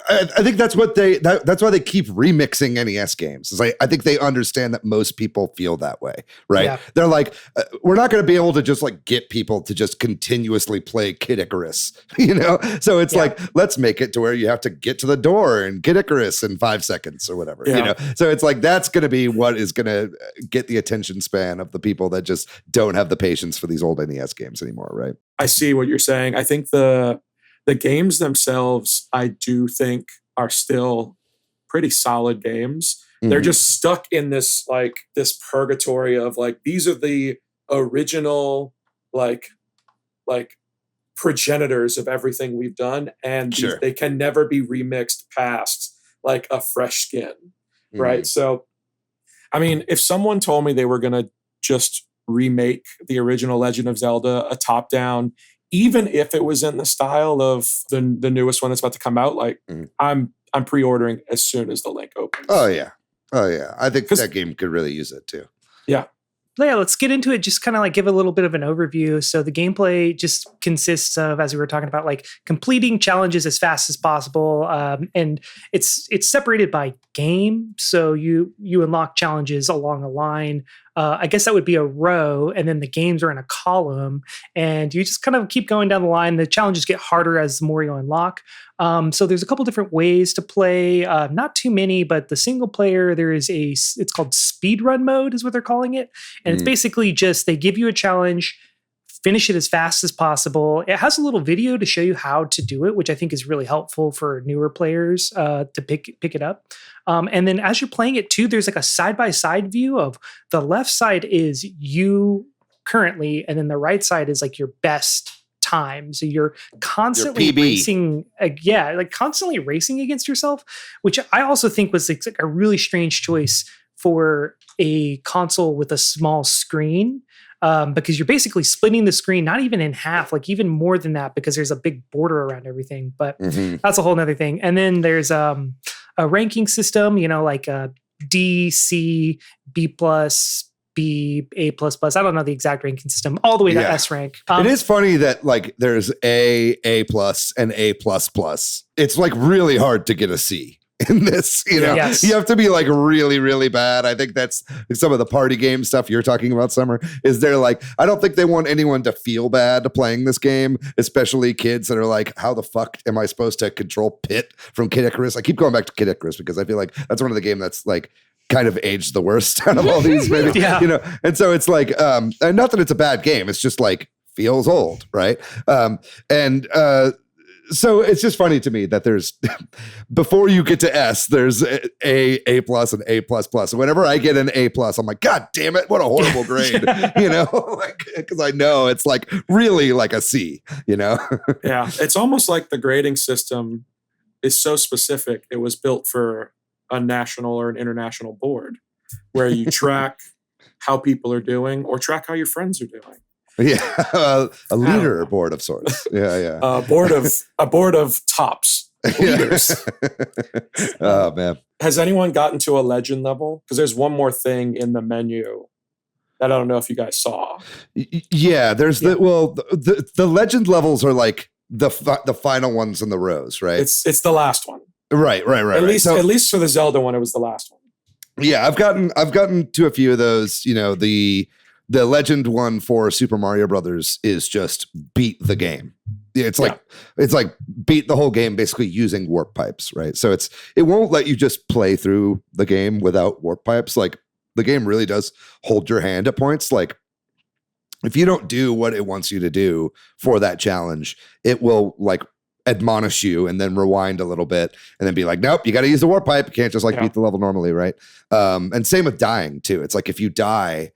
I think that's what that's why they keep remixing NES games. Is I think they understand that most people feel that way, right? Yeah. They're like, we're not going to be able to just like get people to just continuously play Kid Icarus, you know. So it's like, let's make it to where you have to get to the door and Kid Icarus in 5 seconds or whatever, you know. So it's like that's going to be what is going to get the attention span of the people that just don't have the patience for these old NES games anymore, right? I see what you're saying. I think the games themselves, I do think, are still pretty solid games. Mm-hmm. They're just stuck in this purgatory of like, these are the original like progenitors of everything we've done, and they can never be remixed past like a fresh skin, right? So, I mean, if someone told me they were gonna just remake the original Legend of Zelda, a top-down, even if it was in the style of the newest one that's about to come out, like I'm pre-ordering as soon as the link opens. Oh yeah. I think that game could really use it too. Yeah. Yeah, let's get into it. Just kind of like give a little bit of an overview. So the gameplay just consists of, as we were talking about, like completing challenges as fast as possible, and it's separated by game. So you unlock challenges along a line. I guess that would be a row, and then the games are in a column, and you just kind of keep going down the line. The challenges get harder as the more you unlock. So there's a couple different ways to play, not too many, but the single player, it's called speedrun mode is what they're calling it. And it's basically just, they give you a challenge, finish it as fast as possible. It has a little video to show you how to do it, which I think is really helpful for newer players to pick it up. And then as you're playing it too, there's like a side-by-side view of the left side is you currently, and then the right side is like your best time. So you're constantly racing, constantly racing against yourself, which I also think was like a really strange choice for a console with a small screen. Because you're basically splitting the screen, not even in half, like even more than that, because there's a big border around everything. But that's a whole nother thing. And then there's a ranking system, you know, like D, C, B plus, B, A plus plus. I don't know the exact ranking system, all the way to S rank. It is funny that like there's A plus, and A plus plus. It's like really hard to get a C in this, you know. You have to be like really, really bad. I think that's some of the party game stuff you're talking about, Summer, is they're like, I don't think they want anyone to feel bad playing this game, especially kids that are like, how the fuck am I supposed to control Pit from Kid Icarus? I keep going back to Kid Icarus because I feel like that's one of the game that's like kind of aged the worst out of all these, maybe. You know, and so it's like, and not that it's a bad game, it's just like feels old, right? So it's just funny to me that there's before you get to S, there's A plus and A plus plus. And whenever I get an A plus, I'm like, God damn it, what a horrible grade, you know, like, because I know it's like really like a C, you know. Yeah, it's almost like the grading system is so specific. It was built for a national or an international board where you track how people are doing or track how your friends are doing. Yeah, a leaderboard of sorts. Yeah. A board of tops. Leaders. Oh man. Has anyone gotten to a legend level? Because there's one more thing in the menu that I don't know if you guys saw. Yeah, there's the legend levels are like the final ones in the rows, right? It's the last one. Right. At least for the Zelda one, it was the last one. Yeah, I've gotten to a few of those. You know, the legend one for Super Mario Brothers is just beat the game. It's like beat the whole game basically using warp pipes, right? So it won't let you just play through the game without warp pipes. Like the game really does hold your hand at points. Like if you don't do what it wants you to do for that challenge, it will like admonish you and then rewind a little bit and then be like, nope, you got to use the warp pipe. You can't just beat the level normally, right? And same with dying too. It's like if you die,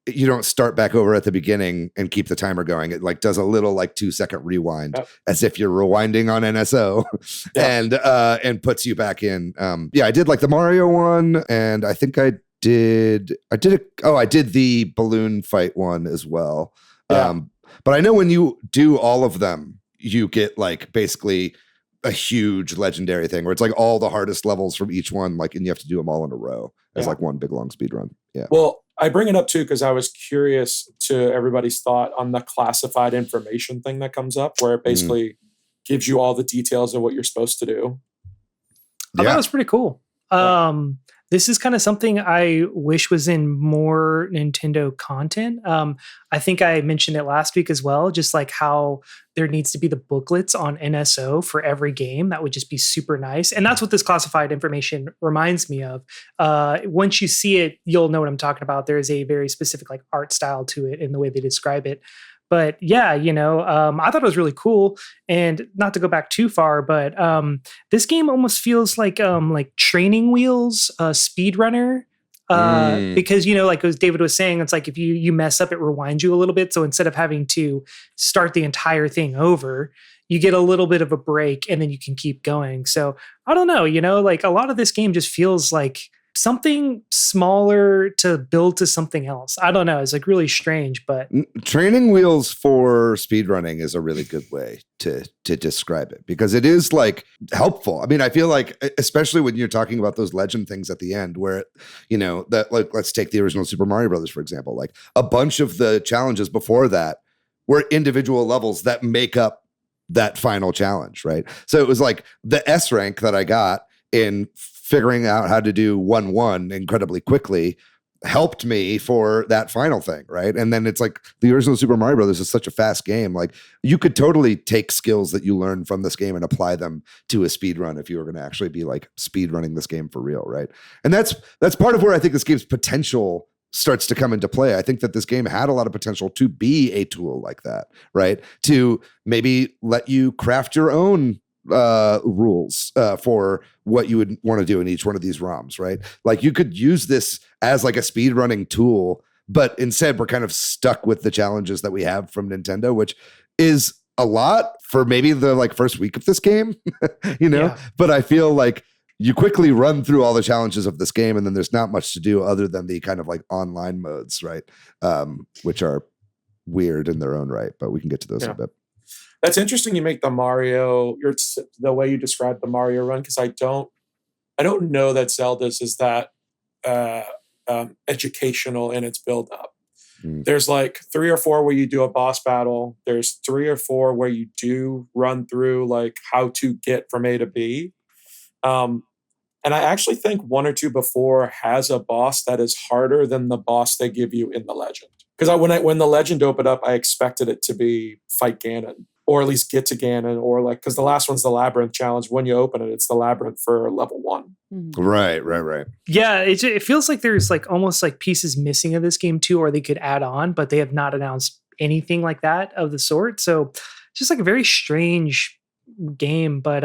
you don't start back over at the beginning and keep the timer going. It like does a little like 2-second rewind as if you're rewinding on NSO and puts you back in. I did like the Mario one, and I think I did the balloon fight one as well. But I know when you do all of them, you get like basically a huge legendary thing where it's like all the hardest levels from each one, like, and you have to do them all in a row as like one big long speed run. Yeah. Well, I bring it up too because I was curious to everybody's thought on the classified information thing that comes up, where it basically gives you all the details of what you're supposed to do. I thought it was pretty cool. This is kind of something I wish was in more Nintendo content. I think I mentioned it last week as well, just like how there needs to be the booklets on NSO for every game. That would just be super nice. And that's what this classified information reminds me of. Once you see it, you'll know what I'm talking about. There is a very specific like art style to it in the way they describe it. But yeah, I thought it was really cool. And not to go back too far, but this game almost feels like Training Wheels, Speedrunner. Because, like as David was saying, it's like if you mess up, it rewinds you a little bit. So instead of having to start the entire thing over, you get a little bit of a break and then you can keep going. So I don't know, like a lot of this game just feels like something smaller to build to something else. I don't know. It's like really strange, but Training Wheels for speedrunning is a really good way to describe it because it is like helpful. I mean, I feel like, especially when you're talking about those legend things at the end where, that like, let's take the original Super Mario Brothers, for example, like a bunch of the challenges before that were individual levels that make up that final challenge, right? So it was like the S rank that I got in figuring out how to do 1-1 incredibly quickly helped me for that final thing, right? And then it's like the original Super Mario Brothers is such a fast game. Like you could totally take skills that you learn from this game and apply them to a speed run if you were going to actually be like speed running this game for real, right? And that's part of where I think this game's potential starts to come into play. I think that this game had a lot of potential to be a tool like that, right? To maybe let you craft your own rules for what you would want to do in each one of these ROMs, right? Like you could use this as like a speedrunning tool, but instead we're kind of stuck with the challenges that we have from Nintendo, which is a lot for maybe the like first week of this game, but I feel like you quickly run through all the challenges of this game and then there's not much to do other than the kind of like online modes, right? Which are weird in their own right, but we can get to those in a bit. That's interesting. You make the the way you describe the Mario run, because I don't know that Zelda's is that educational in its build up. There's like 3 or 4 where you do a boss battle. There's 3 or 4 where you do run through like how to get from A to B. And I actually think 1 or 2 before has a boss that is harder than the boss they give you in the Legend. Because when the Legend opened up, I expected it to be fight Ganon. Or at least get to Ganon, or like, because the last one's the Labyrinth challenge. When you open it, it's the Labyrinth for level 1. Right. Yeah, it feels like there's like almost like pieces missing of this game too, or they could add on, but they have not announced anything like that of the sort. So just like a very strange game. But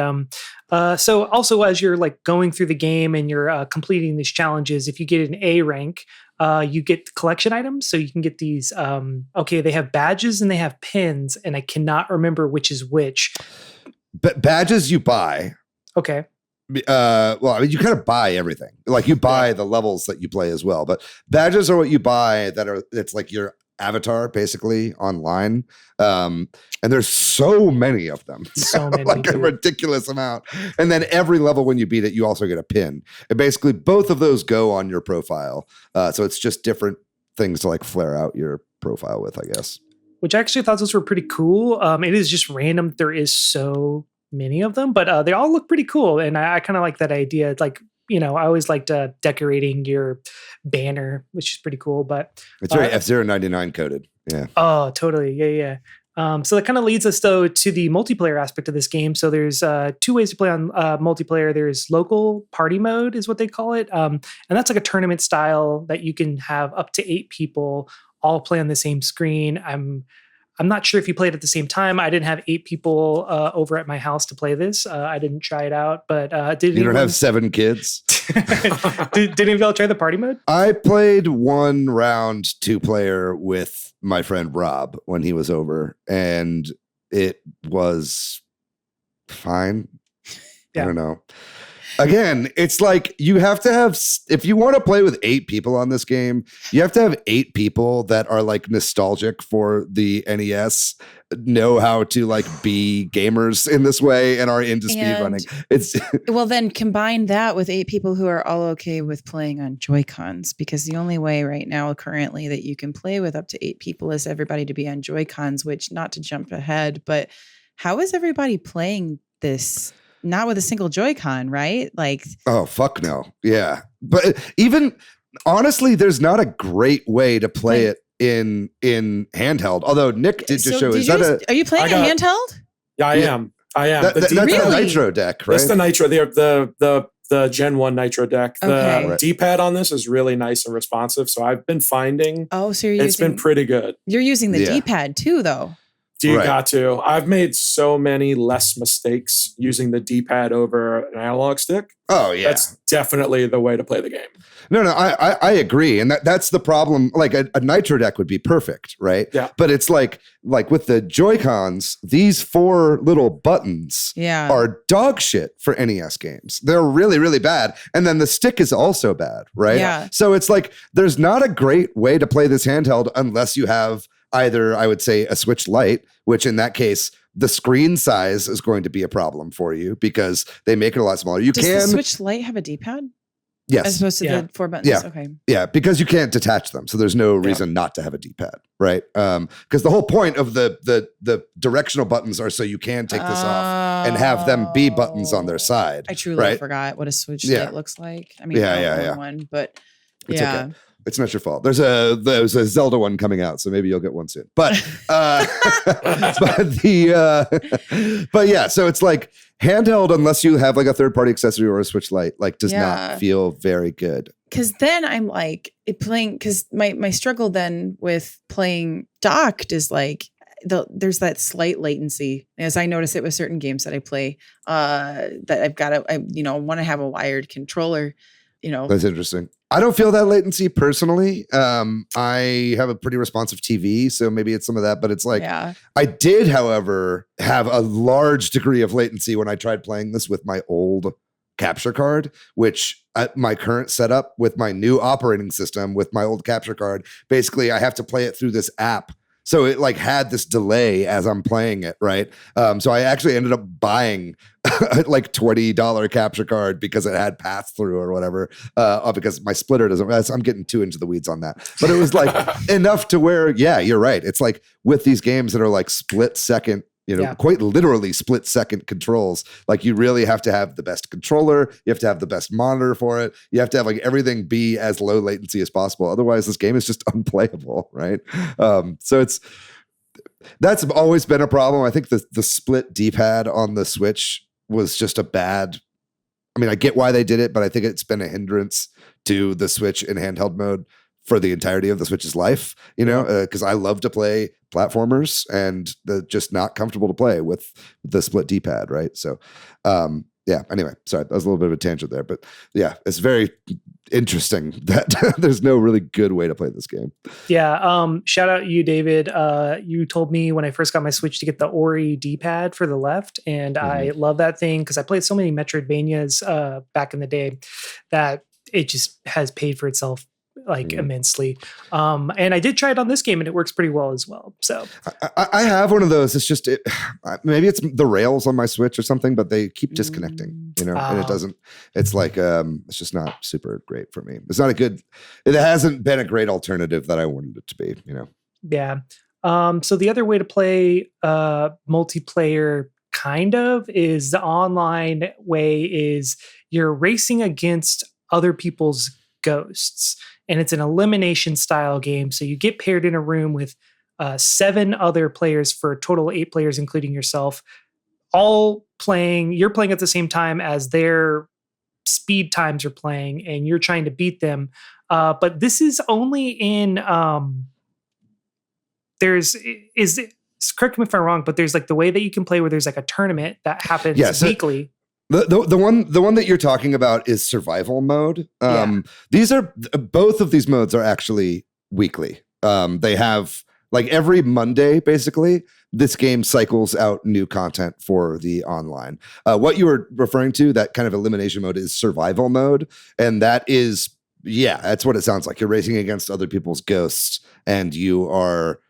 so also as you're like going through the game and you're completing these challenges, if you get an A rank, you get collection items. So you can get these, they have badges and they have pins, and I cannot remember which is which. But badges you buy. Okay. well, I mean, you kind of buy everything. Like you buy the levels that you play as well, but badges are what you buy it's like your avatar basically online. And there's so many of them. So many. Like a ridiculous amount. And then every level when you beat it, you also get a pin. And basically both of those go on your profile. So it's just different things to like flare out your profile with, I guess. Which I actually thought those were pretty cool. It is just random. There is so many of them, but they all look pretty cool. And I kind of like that idea. Like, I always liked decorating your banner, which is pretty cool. But it's very F-099 coded. Yeah. Oh, totally. Yeah. So that kind of leads us though to the multiplayer aspect of this game. So there's 2 ways to play on multiplayer. There's local party mode is what they call it. And that's like a tournament style that you can have up to 8 people all play on the same screen. I'm not sure if you played at the same time. I didn't have 8 people over at my house to play this. I didn't try it out, but you don't have 7 kids? Did any of y'all try the party mode? I played 1 round 2-player with my friend Rob when he was over, and it was fine. Yeah. I don't know. Again, it's like you have to have, if you want to play with 8 people on this game, you have to have 8 people that are like nostalgic for the NES, know how to like be gamers in this way, and are into speedrunning. It's well, then combine that with 8 people who are all okay with playing on Joy-Cons, because the only way right now currently that you can play with up to 8 people is everybody to be on Joy-Cons, which, not to jump ahead, but how is everybody playing this? Not with a single Joy-Con, right? Like, oh, fuck no. Yeah. But even honestly, there's not a great way to play it in handheld. Although Nick did just show. Are you playing it handheld? Yeah, I am. That's the Nitro deck, right? That's the Nitro. The Gen 1 Nitro deck. Okay. The D-pad on this is really nice and responsive. So I've been finding it's been pretty good. You're using the D-pad too, though. You got to. I've made so many less mistakes using the D-pad over an analog stick. Oh, yeah. That's definitely the way to play the game. No, I agree. And that's the problem. Like a Nitro deck would be perfect, right? Yeah. But it's like with the Joy-Cons, these 4 little buttons are dog shit for NES games. They're really, really bad. And then the stick is also bad, right? Yeah. So it's like there's not a great way to play this handheld unless you have either, I would say, a Switch Lite, which in that case, the screen size is going to be a problem for you because they make it a lot smaller. Does the Switch Lite have a D-pad? Yes. As opposed to the 4 buttons? Yeah. Okay. Yeah, because you can't detach them. So there's no reason not to have a D-pad, right? Because the whole point of the directional buttons are so you can take this off and have them be buttons on their side. I truly forgot what a Switch Lite looks like. I mean, I don't own one, but it's okay. It's not your fault. There's a Zelda one coming out, so maybe you'll get one soon. But but yeah, so it's like handheld, unless you have like a third-party accessory or a Switch Lite, like does not feel very good. Because then I'm like playing. Because my struggle then with playing docked is like there's that slight latency, as I notice it with certain games that I play. That I've got to want to have a wired controller. That's interesting. I don't feel that latency personally. I have a pretty responsive TV, so maybe it's some of that, but it's like, I did, however, have a large degree of latency when I tried playing this with my old capture card, which at my current setup with my new operating system with my old capture card, basically I have to play it through this app. So it like had this delay as I'm playing it, right? So I actually ended up buying like $20 capture card because it had pass through or whatever. Because my splitter doesn't. I'm getting too into the weeds on that, but it was like enough to where, you're right. It's like with these games that are like split second. Quite literally split second controls. Like you really have to have the best controller. You have to have the best monitor for it. You have to have like everything be as low latency as possible. Otherwise, this game is just unplayable, right? So that's always been a problem. I think the split D-pad on the Switch was just a bad. I mean, I get why they did it, but I think it's been a hindrance to the Switch in handheld mode for the entirety of the Switch's life, because I love to play platformers and they're just not comfortable to play with the split D-pad, right? So, yeah, anyway, sorry, that was a little bit of a tangent there, but yeah, it's very interesting that there's no really good way to play this game. Yeah. Shout out you, David. You told me when I first got my Switch to get the Ori D-pad for the left, and I love that thing because I played so many Metroidvanias back in the day that it just has paid for itself like immensely. And I did try it on this game and it works pretty well as well. So I have one of those. It's just, maybe it's the rails on my Switch or something, but they keep disconnecting, you know, and it doesn't, it's like, it's just not super great for me. It's not it hasn't been a great alternative that I wanted it to be, you know? Yeah. So the other way to play multiplayer kind of is the online way is you're racing against other people's ghosts. And it's an elimination style game. So you get paired in a room with 7 other players for a total of 8 players, including yourself, all playing. You're playing at the same time as their speed times are playing, and you're trying to beat them. But this is only in correct me if I'm wrong, but there's like the way that you can play where there's like a tournament that happens weekly. The one that you're talking about is survival mode. These are both of these modes are actually weekly. They have like every Monday, basically, this game cycles out new content for the online. What you were referring to, that kind of elimination mode, is survival mode. And that is, that's what it sounds like. You're racing against other people's ghosts, and you are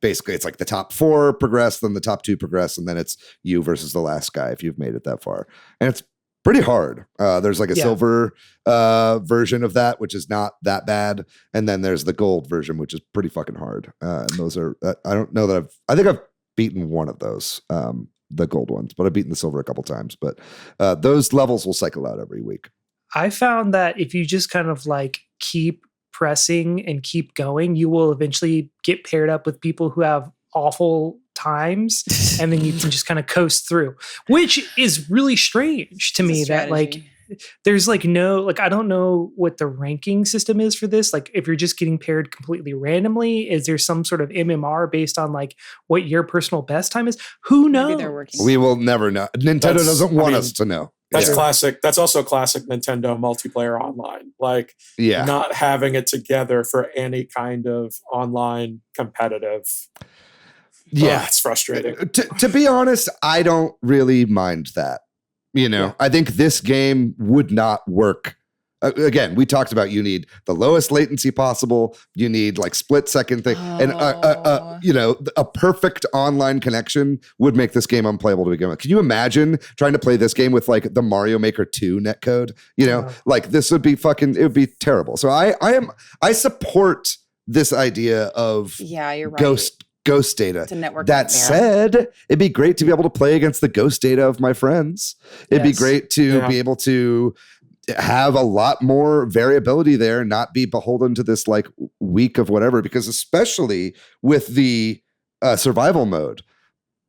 basically, it's like the top 4 progress, then the top 2 progress, and then it's you versus the last guy if you've made it that far. And it's pretty hard. There's like a silver version of that, which is not that bad, and then there's the gold version, which is pretty fucking hard. And those are I don't know that I think I've beaten one of those, the gold ones, but I've beaten the silver a couple times. But those levels will cycle out every week. I found that if you just kind of like keep pressing and keep going, you will eventually get paired up with people who have awful times, and then you can just kind of coast through, which is really strange to me that like there's like no, like I don't know what the ranking system is for this. Like if you're just getting paired completely randomly, is there some sort of MMR based on like what your personal best time is? Who knows? We will never know. Nintendo doesn't want us to know. That's classic. That's also classic Nintendo multiplayer online. Like not having it together for any kind of online competitive. Yeah, it's frustrating. To be honest, I don't really mind that. You know, I think this game would not work. Again, we talked about you need the lowest latency possible. You need like split second thing. And, you know, a perfect online connection would make this game unplayable to begin with. Can you imagine trying to play this game with like the Mario Maker 2 netcode? You know, like this would be it would be terrible. So I support this idea of you're right. Ghost data. To network that said, it'd be great to be able to play against the ghost data of my friends. It'd be great to be able to have a lot more variability there, not be beholden to this like week of whatever, because especially with the survival mode,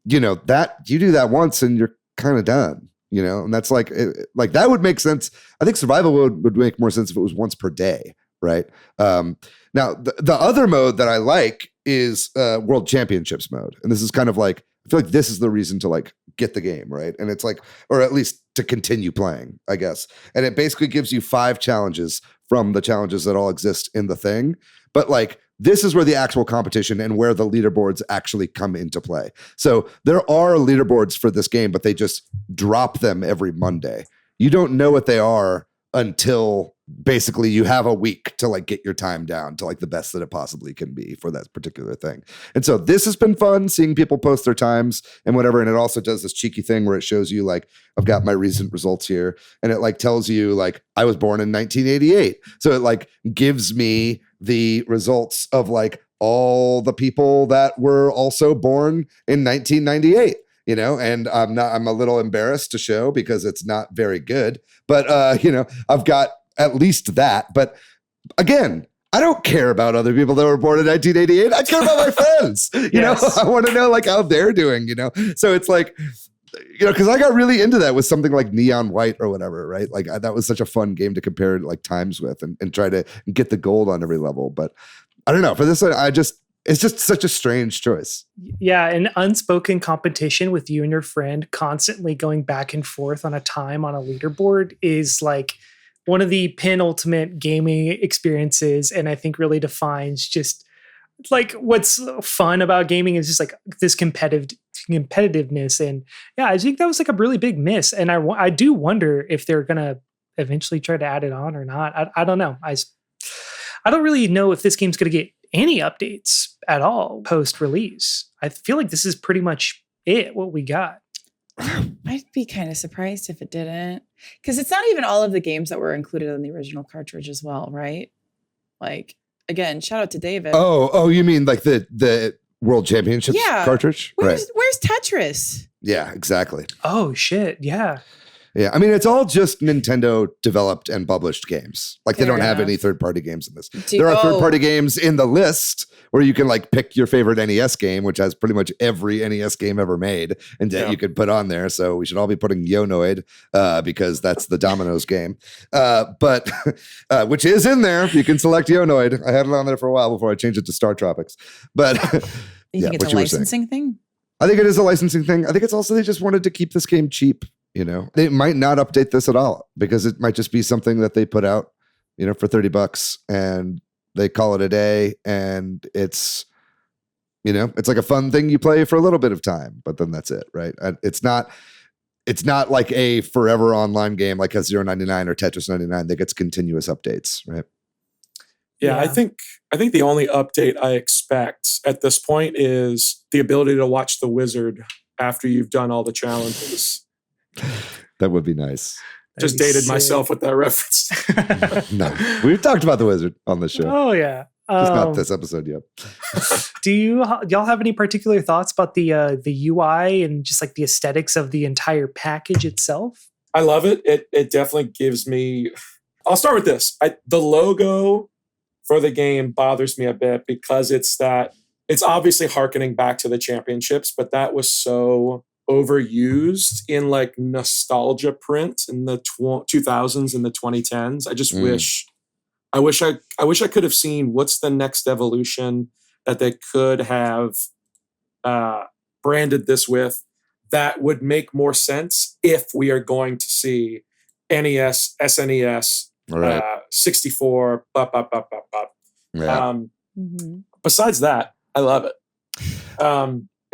you know, that you do that once and you're kind of done, you know, and that's like that would make sense. I think survival mode would make more sense if it was once per day. Right. Now the other mode that I like is World Championships mode. And this is kind of like, I feel like this is the reason to like get the game, right? And it's like, or at least to continue playing, I guess. And it basically gives you 5 challenges from the challenges that all exist in the thing. But like, this is where the actual competition and where the leaderboards actually come into play. So there are leaderboards for this game, but they just drop them every Monday. You don't know what they are until basically you have a week to like get your time down to like the best that it possibly can be for that particular thing. And so this has been fun seeing people post their times and whatever. And it also does this cheeky thing where it shows you like, I've got my recent results here. And it like tells you like, I was born in 1988. So it like gives me the results of like all the people that were also born in 1998. You know, and I'm a little embarrassed to show because it's not very good, but, you know, I've got at least that. But again, I don't care about other people that were born in 1988. I care about my friends, you know, I want to know like how they're doing, you know? So it's like, you know, cause I got really into that with something like Neon White or whatever, right? Like that was such a fun game to compare like times with and try to get the gold on every level. But I don't know, for this one, I just, It's just such a strange choice. Yeah, an unspoken competition with you and your friend constantly going back and forth on a time on a leaderboard is like one of the penultimate gaming experiences, and I think really defines just like what's fun about gaming is just like this competitiveness. And yeah, I think that was like a really big miss, and I do wonder if they're gonna eventually try to add it on or not. I don't know. I don't really know if this game's gonna get any updates at all post-release. I feel like this is pretty much what we got. I'd be kind of surprised if it didn't, because it's not even all of the games that were included in the original cartridge as well, right? Like, again, shout out to David. Oh, you mean like the World Championships cartridge? Where's Tetris? Yeah, exactly. Oh shit, yeah. Yeah, I mean, it's all just Nintendo developed and published games. Like they don't have any third-party games in this. There are third-party games in the list where you can like pick your favorite NES game, which has pretty much every NES game ever made, and you could put on there. So we should all be putting Yonoid because that's the Domino's game. But which is in there. You can select Yonoid. I had it on there for a while before I changed it to Star Tropics. But you think it's a licensing thing? I think it is a licensing thing. I think it's also they just wanted to keep this game cheap. You know, they might not update this at all because it might just be something that they put out, you know, for $30 and they call it a day. And it's, you know, it's like a fun thing you play for a little bit of time, but then that's it. Right. And it's not like a forever online game like F-Zero 99 or Tetris 99 that gets continuous updates. Right. Yeah, I think the only update I expect at this point is the ability to watch the wizard after you've done all the challenges. That would be nice. Just dated myself with that reference. No, we've talked about the wizard on the show. Oh yeah, just not this episode yet. Do y'all have any particular thoughts about the UI and just like the aesthetics of the entire package itself? I love it. It definitely gives me. I'll start with this. The logo for the game bothers me a bit because it's obviously hearkening back to the championships, but that was so overused in like nostalgia print in the 2000s and the 2010s. I just wish I could have seen what's the next evolution that they could have branded this with that would make more sense if we are going to see NES, SNES, 64, Yeah. Besides that, I love it.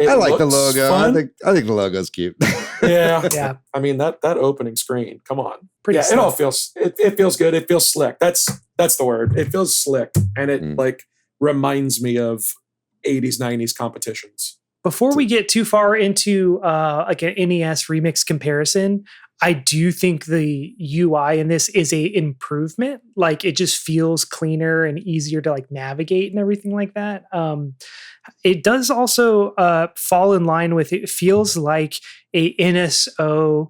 I like the logo. Fun. I think the logo's cute. Yeah. I mean that opening screen. Come on. It all feels it feels good. It feels slick. That's the word. It feels slick, and it like reminds me of 80s, 90s competitions. Before we get too far into like an NES remix comparison, I do think the UI in this is a improvement. Like it just feels cleaner and easier to like navigate and everything like that. It does also fall in line with, it feels like a NSO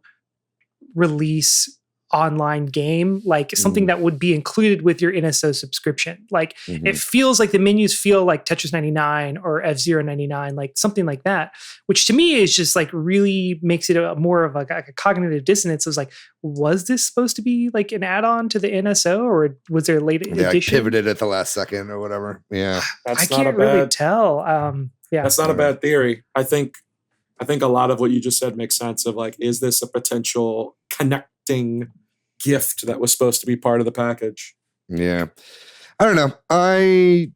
release online game, like something that would be included with your NSO subscription. Like it feels like the menus feel like Tetris 99 or F-Zero 99, like something like that, which to me is just like really makes it more of like a cognitive dissonance. It was like, was this supposed to be like an add-on to the NSO, or was there a late edition? Pivoted at the last second or whatever. Yeah. I can't really tell. That's not a bad theory. I think a lot of what you just said makes sense of like, is this a potential connecting gift that was supposed to be part of the package? Yeah. I don't know. I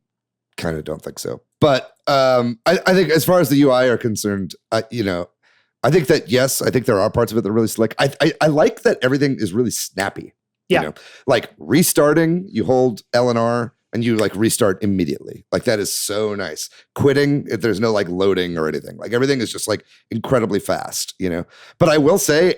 kind of don't think so. But I think as far as the UI are concerned, I think that, yes, I think there are parts of it that are really slick. I like that everything is really snappy. Yeah. You know? Like restarting, you hold L and R and you like restart immediately. Like that is so nice. Quitting, if there's no like loading or anything, like everything is just like incredibly fast, you know? But I will say,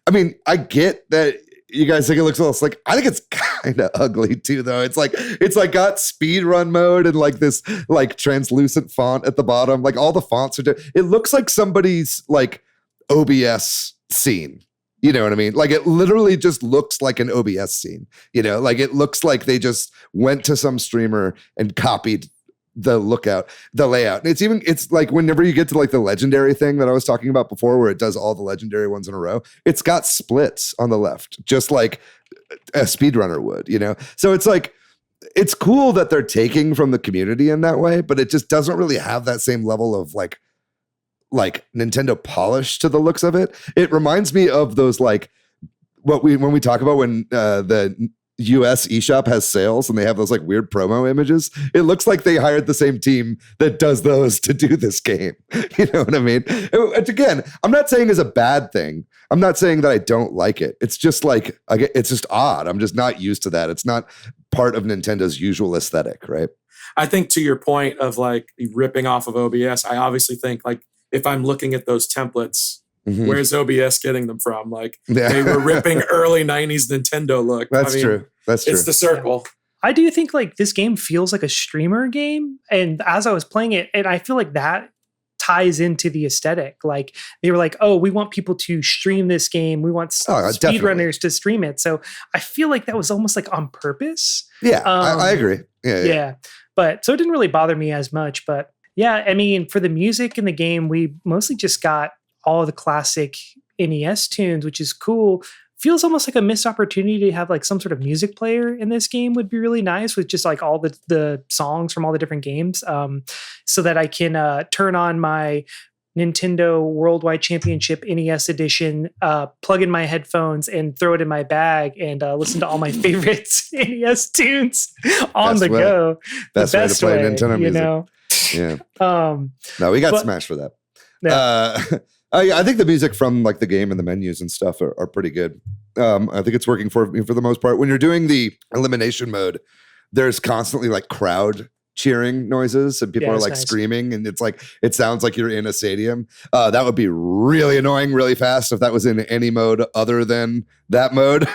I mean, I get that you guys think it looks a little slick. I think it's kind of ugly too, though. It's like got speed run mode and like this like translucent font at the bottom. Like all the fonts are it looks like somebody's like OBS scene. You know what I mean? Like it literally just looks like an OBS scene. You know, like it looks like they just went to some streamer and copied the layout. And it's like whenever you get to like the legendary thing that I was talking about before, where it does all the legendary ones in a row, it's got splits on the left, just like a speedrunner would, you know? So it's like, it's cool that they're taking from the community in that way, but it just doesn't really have that same level of like Nintendo polish to the looks of it. It reminds me of those like when we talk about when the US eShop has sales and they have those like weird promo images. It looks like they hired the same team that does those to do this game. You know what I mean? Which again, I'm not saying is a bad thing. I'm not saying that I don't like it. It's just like, it's just odd. I'm just not used to that. It's not part of Nintendo's usual aesthetic, right? I think to your point of like ripping off of OBS, I obviously think like if I'm looking at those templates, where's OBS getting them from? Like they were ripping early 90s Nintendo look. That's true. That's true. It's the circle. I do think like this game feels like a streamer game. And as I was playing it, and I feel like that ties into the aesthetic. Like they were like, oh, we want people to stream this game. We want speedrunners to stream it. So I feel like that was almost like on purpose. Yeah, I agree. Yeah. But so it didn't really bother me as much. But yeah, I mean, for the music in the game, we mostly just got all the classic NES tunes, which is cool. Feels almost like a missed opportunity to have like some sort of music player in this game would be really nice with just like all the songs from all the different games, so that I can turn on my Nintendo Worldwide Championship NES Edition, plug in my headphones and throw it in my bag and listen to all my favorite NES tunes on the go. Best way to play Nintendo music. Know? Yeah. No, we got smashed for that. Yeah. I think the music from like the game and the menus and stuff are pretty good. I think it's working for the most part. When you're doing the elimination mode, there's constantly like crowd cheering noises and people are like screaming, and it's like it sounds like you're in a stadium. That would be really annoying really fast if that was in any mode other than that mode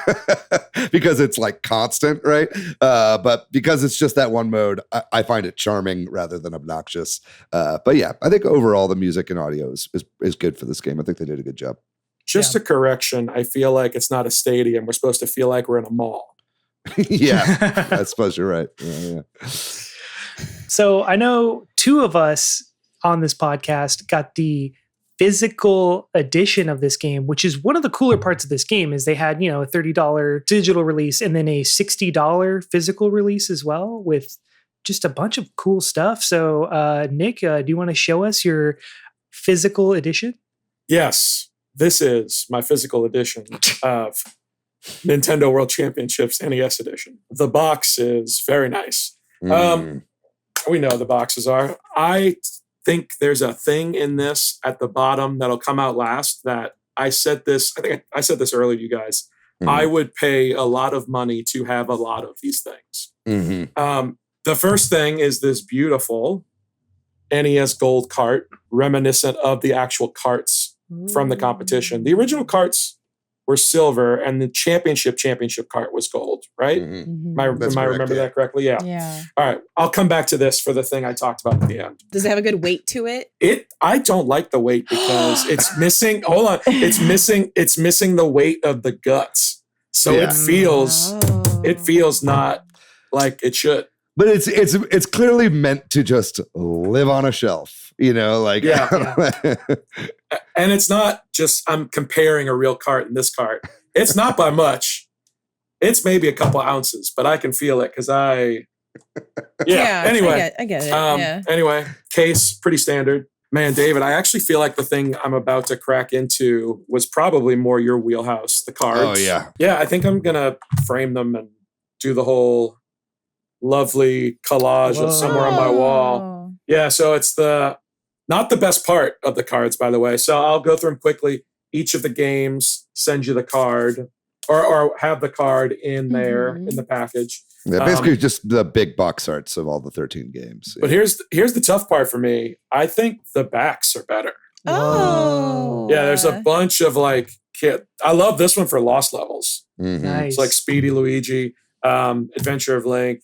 because it's like constant, right? But because it's just that one mode, I find it charming rather than obnoxious. But yeah, I think overall the music and audio is good for this game. I think they did a good job. Just a correction, I feel like it's not a stadium. We're supposed to feel like we're in a mall. Yeah, I suppose you're right. Yeah. So I know two of us on this podcast got the physical edition of this game, which is one of the cooler parts of this game is they had, a $30 digital release and then a $60 physical release as well with just a bunch of cool stuff. So Nick, do you want to show us your physical edition? Yes, this is my physical edition of Nintendo World Championships NES Edition. The box is very nice. We know the boxes are. I think there's a thing in this at the bottom that'll come out last that I said this earlier, you guys. I would pay a lot of money to have a lot of these things. The first thing is this beautiful NES gold cart, reminiscent of the actual carts from the competition. The original carts were silver and the championship cart was gold, right? Am I remember that correctly? Yeah. All right. I'll come back to this for the thing I talked about at the end. Does it have a good weight to it? I don't like the weight because it's missing. Hold on. It's missing the weight of the guts. So it feels not like it should. But it's clearly meant to just live on a shelf, Yeah. And it's not just I'm comparing a real cart and this cart. It's not by much. It's maybe a couple ounces, but I can feel it because Anyway, I get it. Anyway, case pretty standard. Man, David, I actually feel like the thing I'm about to crack into was probably more your wheelhouse. The cards. Oh yeah. Yeah, I think I'm gonna frame them and do the whole lovely collage of somewhere on my wall. Yeah, so it's not the best part of the cards, by the way. So I'll go through them quickly. Each of the games sends you the card or have the card in there in the package. Yeah, basically just the big box arts of all the 13 games. But here's the tough part for me. I think the backs are better. Oh. Yeah, there's a bunch of like I love this one for Lost Levels. Nice. It's like Speedy Luigi, Adventure of Link,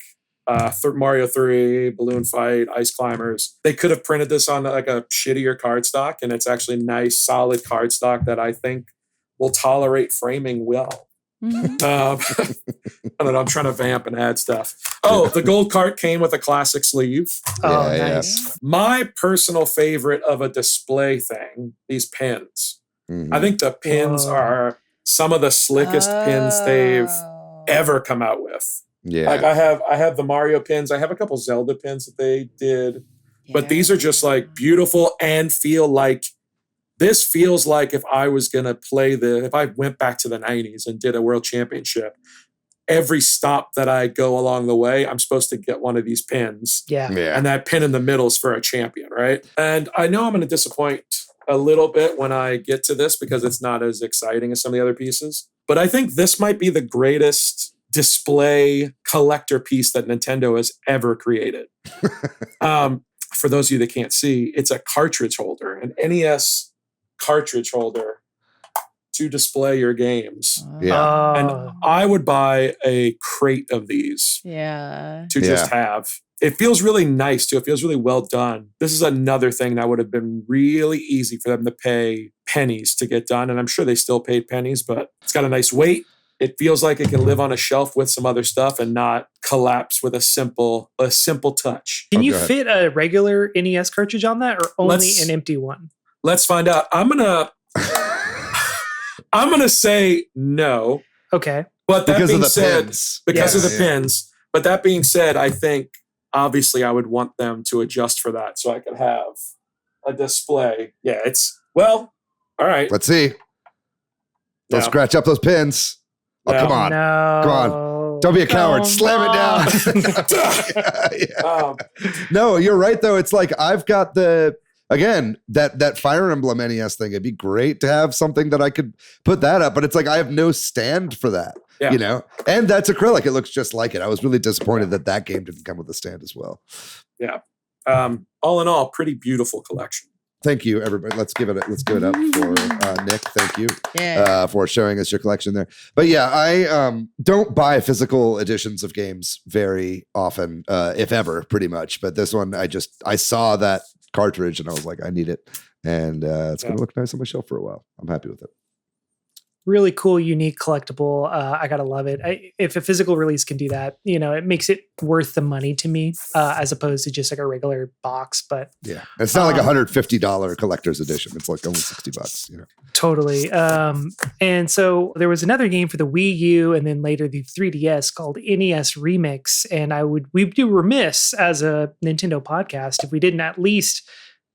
Mario 3, Balloon Fight, Ice Climbers. They could have printed this on like a shittier cardstock, and it's actually nice, solid cardstock that I think will tolerate framing well. I don't know. I'm trying to vamp and add stuff. Oh, the gold cart came with a classic sleeve. Oh, nice. Yeah. My personal favorite of a display thing, these pins. I think the pins are some of the slickest pins they've ever come out with. Yeah. Like I have the Mario pins. I have a couple Zelda pins that they did, but these are just like beautiful and this feels like if I was going to if I went back to the 90s and did a world championship, every stop that I go along the way, I'm supposed to get one of these pins. Yeah. And that pin in the middle is for a champion, right? And I know I'm going to disappoint a little bit when I get to this because it's not as exciting as some of the other pieces. But I think this might be the greatest display collector piece that Nintendo has ever created. For those of you that can't see, it's a cartridge holder, an NES cartridge holder to display your games. Yeah. And I would buy a crate of these to just have. It feels really nice too. It feels really well done. This is another thing that would have been really easy for them to pay pennies to get done. And I'm sure they still paid pennies, but it's got a nice weight. It feels like it can live on a shelf with some other stuff and not collapse with a simple touch. Can you fit a regular NES cartridge on that or only an empty one? Let's find out. I'm gonna say no. Okay. But that being said, because of the pins. pins. But that being said, I think obviously I would want them to adjust for that so I could have a display. Yeah, all right. Let's see. Don't scratch up those pins. Oh, come on. No. Come on. Don't be a coward. Slam it down. No, you're right, though. It's like I've got that Fire Emblem NES thing. It'd be great to have something that I could put that up, but it's like I have no stand for that, you know? And that's acrylic. It looks just like it. I was really disappointed that game didn't come with a stand as well. Yeah. All in all, pretty beautiful collection. Thank you, everybody. Let's give it up for Nick. Thank you for showing us your collection there. But yeah, I don't buy physical editions of games very often, if ever, pretty much. But this one, I saw that cartridge and I was like, I need it. And it's going to look nice on my shelf for a while. I'm happy with it. Really cool, unique collectible. I gotta love it. If a physical release can do that, it makes it worth the money to me, as opposed to just like a regular box. But yeah, it's not like $150 collector's edition. It's like only $60. Totally. And so there was another game for the Wii U and then later the 3DS called NES Remix. And we'd be remiss as a Nintendo podcast if we didn't at least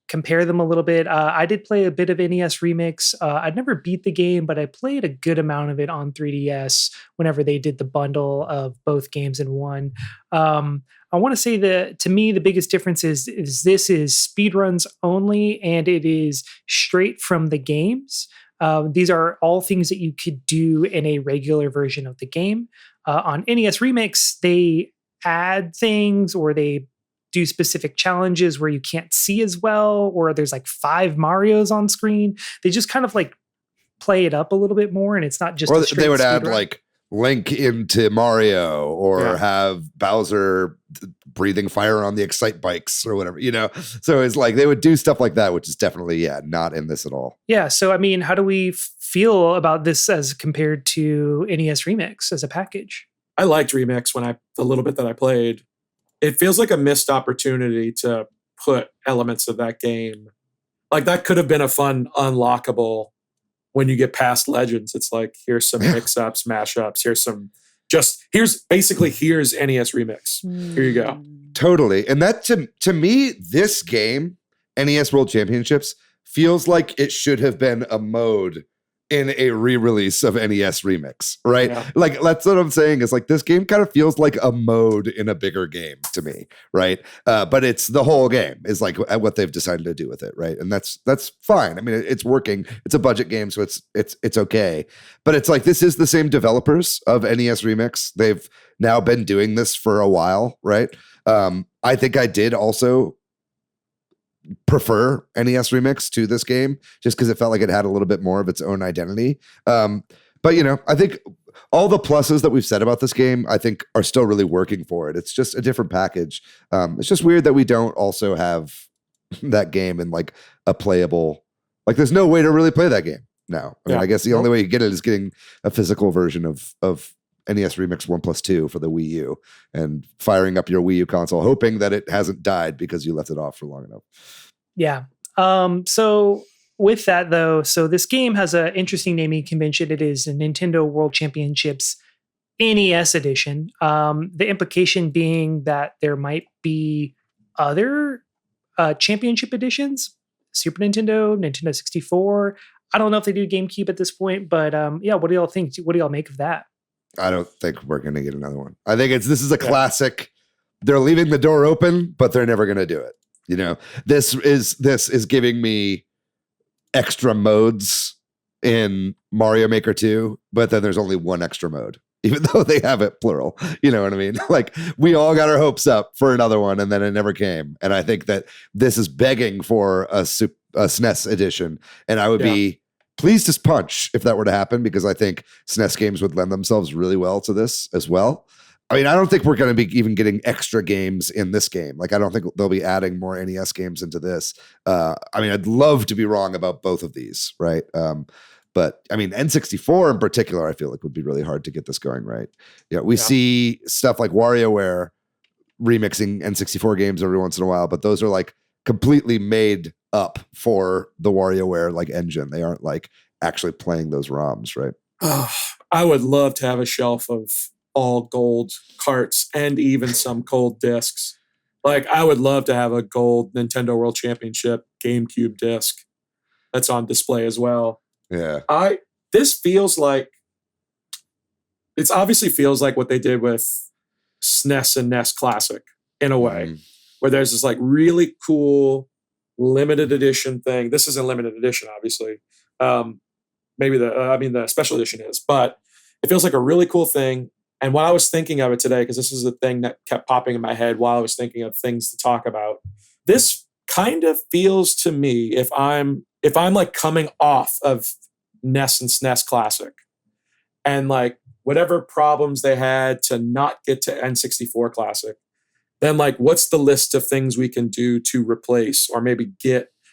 compare them a little bit. I did play a bit of NES Remix. I'd never beat the game, but I played a good amount of it on 3DS whenever they did the bundle of both games in one. I want to say that to me, the biggest difference is this is speedruns only, and it is straight from the games. These are all things that you could do in a regular version of the game. On NES Remix, they add things or they do specific challenges where you can't see as well, or there's like 5 Marios on screen. They just kind of like play it up a little bit more, and it's not just. Or they would add like Link into Mario, or have Bowser breathing fire on the Excite bikes or whatever, So it's like they would do stuff like that, which is definitely not in this at all. Yeah. So I mean, how do we feel about this as compared to NES Remix as a package? I liked Remix the little bit that I played. It feels like a missed opportunity to put elements of that game. Like that could have been a fun unlockable when you get past Legends. It's like, here's some mix-ups, mashups. Here's NES Remix. Here you go. Totally. And that to me, this game, NES World Championships, feels like it should have been a mode in a re-release of NES Remix, right? Yeah. Like that's what I'm saying is like this game kind of feels like a mode in a bigger game to me, right? But it's the whole game is like what they've decided to do with it, right? And that's fine. I mean, it's working. It's a budget game, so it's okay. But it's like this is the same developers of NES Remix. They've now been doing this for a while, right? I think I did also prefer NES Remix to this game just because it felt like it had a little bit more of its own identity. But I think all the pluses that we've said about this game, I think are still really working for it. It's just a different package. It's just weird that we don't also have that game in like a playable, like there's no way to really play that game now. I mean, I guess the only way you get it is getting a physical version of NES Remix 1+2 for the Wii U and firing up your Wii U console, hoping that it hasn't died because you left it off for long enough. Yeah. So with that though, so this game has an interesting naming convention. It is a Nintendo World Championships NES Edition. The implication being that there might be other championship editions, Super Nintendo, Nintendo 64. I don't know if they do GameCube at this point, but yeah, what do y'all think? What do y'all make of that? I don't think we're going to get another one. I think this is a classic. They're leaving the door open, but they're never going to do it. You know, this is giving me extra modes in Mario Maker 2, but then there's only one extra mode, even though they have it plural. You know what I mean? Like, we all got our hopes up for another one, and then it never came. And I think that this is begging for a SNES edition, and I would be pleased as punch if that were to happen, because I think SNES games would lend themselves really well to this as well. I mean, I don't think we're going to be even getting extra games in this game. Like, I don't think they'll be adding more NES games into this. I mean, I'd love to be wrong about both of these, right? But I mean, N64 in particular, I feel like would be really hard to get this going right. Yeah, we see stuff like WarioWare remixing N64 games every once in a while, but those are like completely made up for the WarioWare like engine. They aren't like actually playing those ROMs, right? Oh, I would love to have a shelf of all gold carts and even some gold discs. Like, I would love to have a gold Nintendo World Championship GameCube disc that's on display as well. Yeah. This feels like, it obviously feels like what they did with SNES and NES Classic in a way, where there's this like really cool limited edition thing. This isn't limited edition, obviously. Maybe the special edition is, but it feels like a really cool thing. And when I was thinking of it today, because this is the thing that kept popping in my head while I was thinking of things to talk about, this kind of feels to me, if I'm like coming off of NES and SNES Classic, and like whatever problems they had to not get to N64 Classic, then like, what's the list of things we can do to replace, or maybe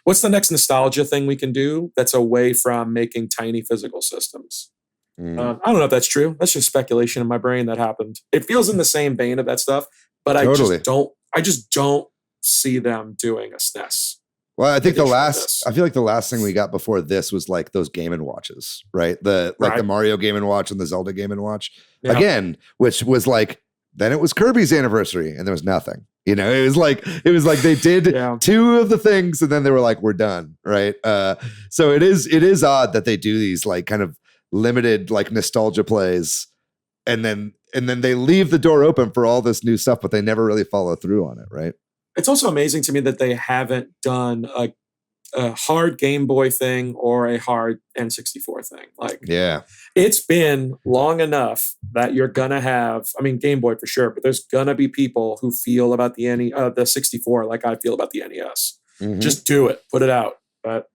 what's the next nostalgia thing we can do that's away from making tiny physical systems? I don't know if that's true. That's just speculation in my brain that happened. It feels in the same vein of that stuff, but I just don't see them doing a SNES. Well, I think I feel like the last thing we got before this was like those Game & Watches, right? The Mario Game & Watch and the Zelda Game & Watch again, which was like, then it was Kirby's anniversary and there was nothing. You know, it was like they did two of the things and then they were like, we're done, right? So it is odd that they do these like kind of limited like nostalgia plays, and then they leave the door open for all this new stuff, but they never really follow through on it, right? It's also amazing to me that they haven't done a hard Game Boy thing or a hard N64 thing. Like, it's been long enough that you're gonna have, I mean, Game Boy for sure, but there's gonna be people who feel about the 64 like I feel about the NES. Just do it, put it out. But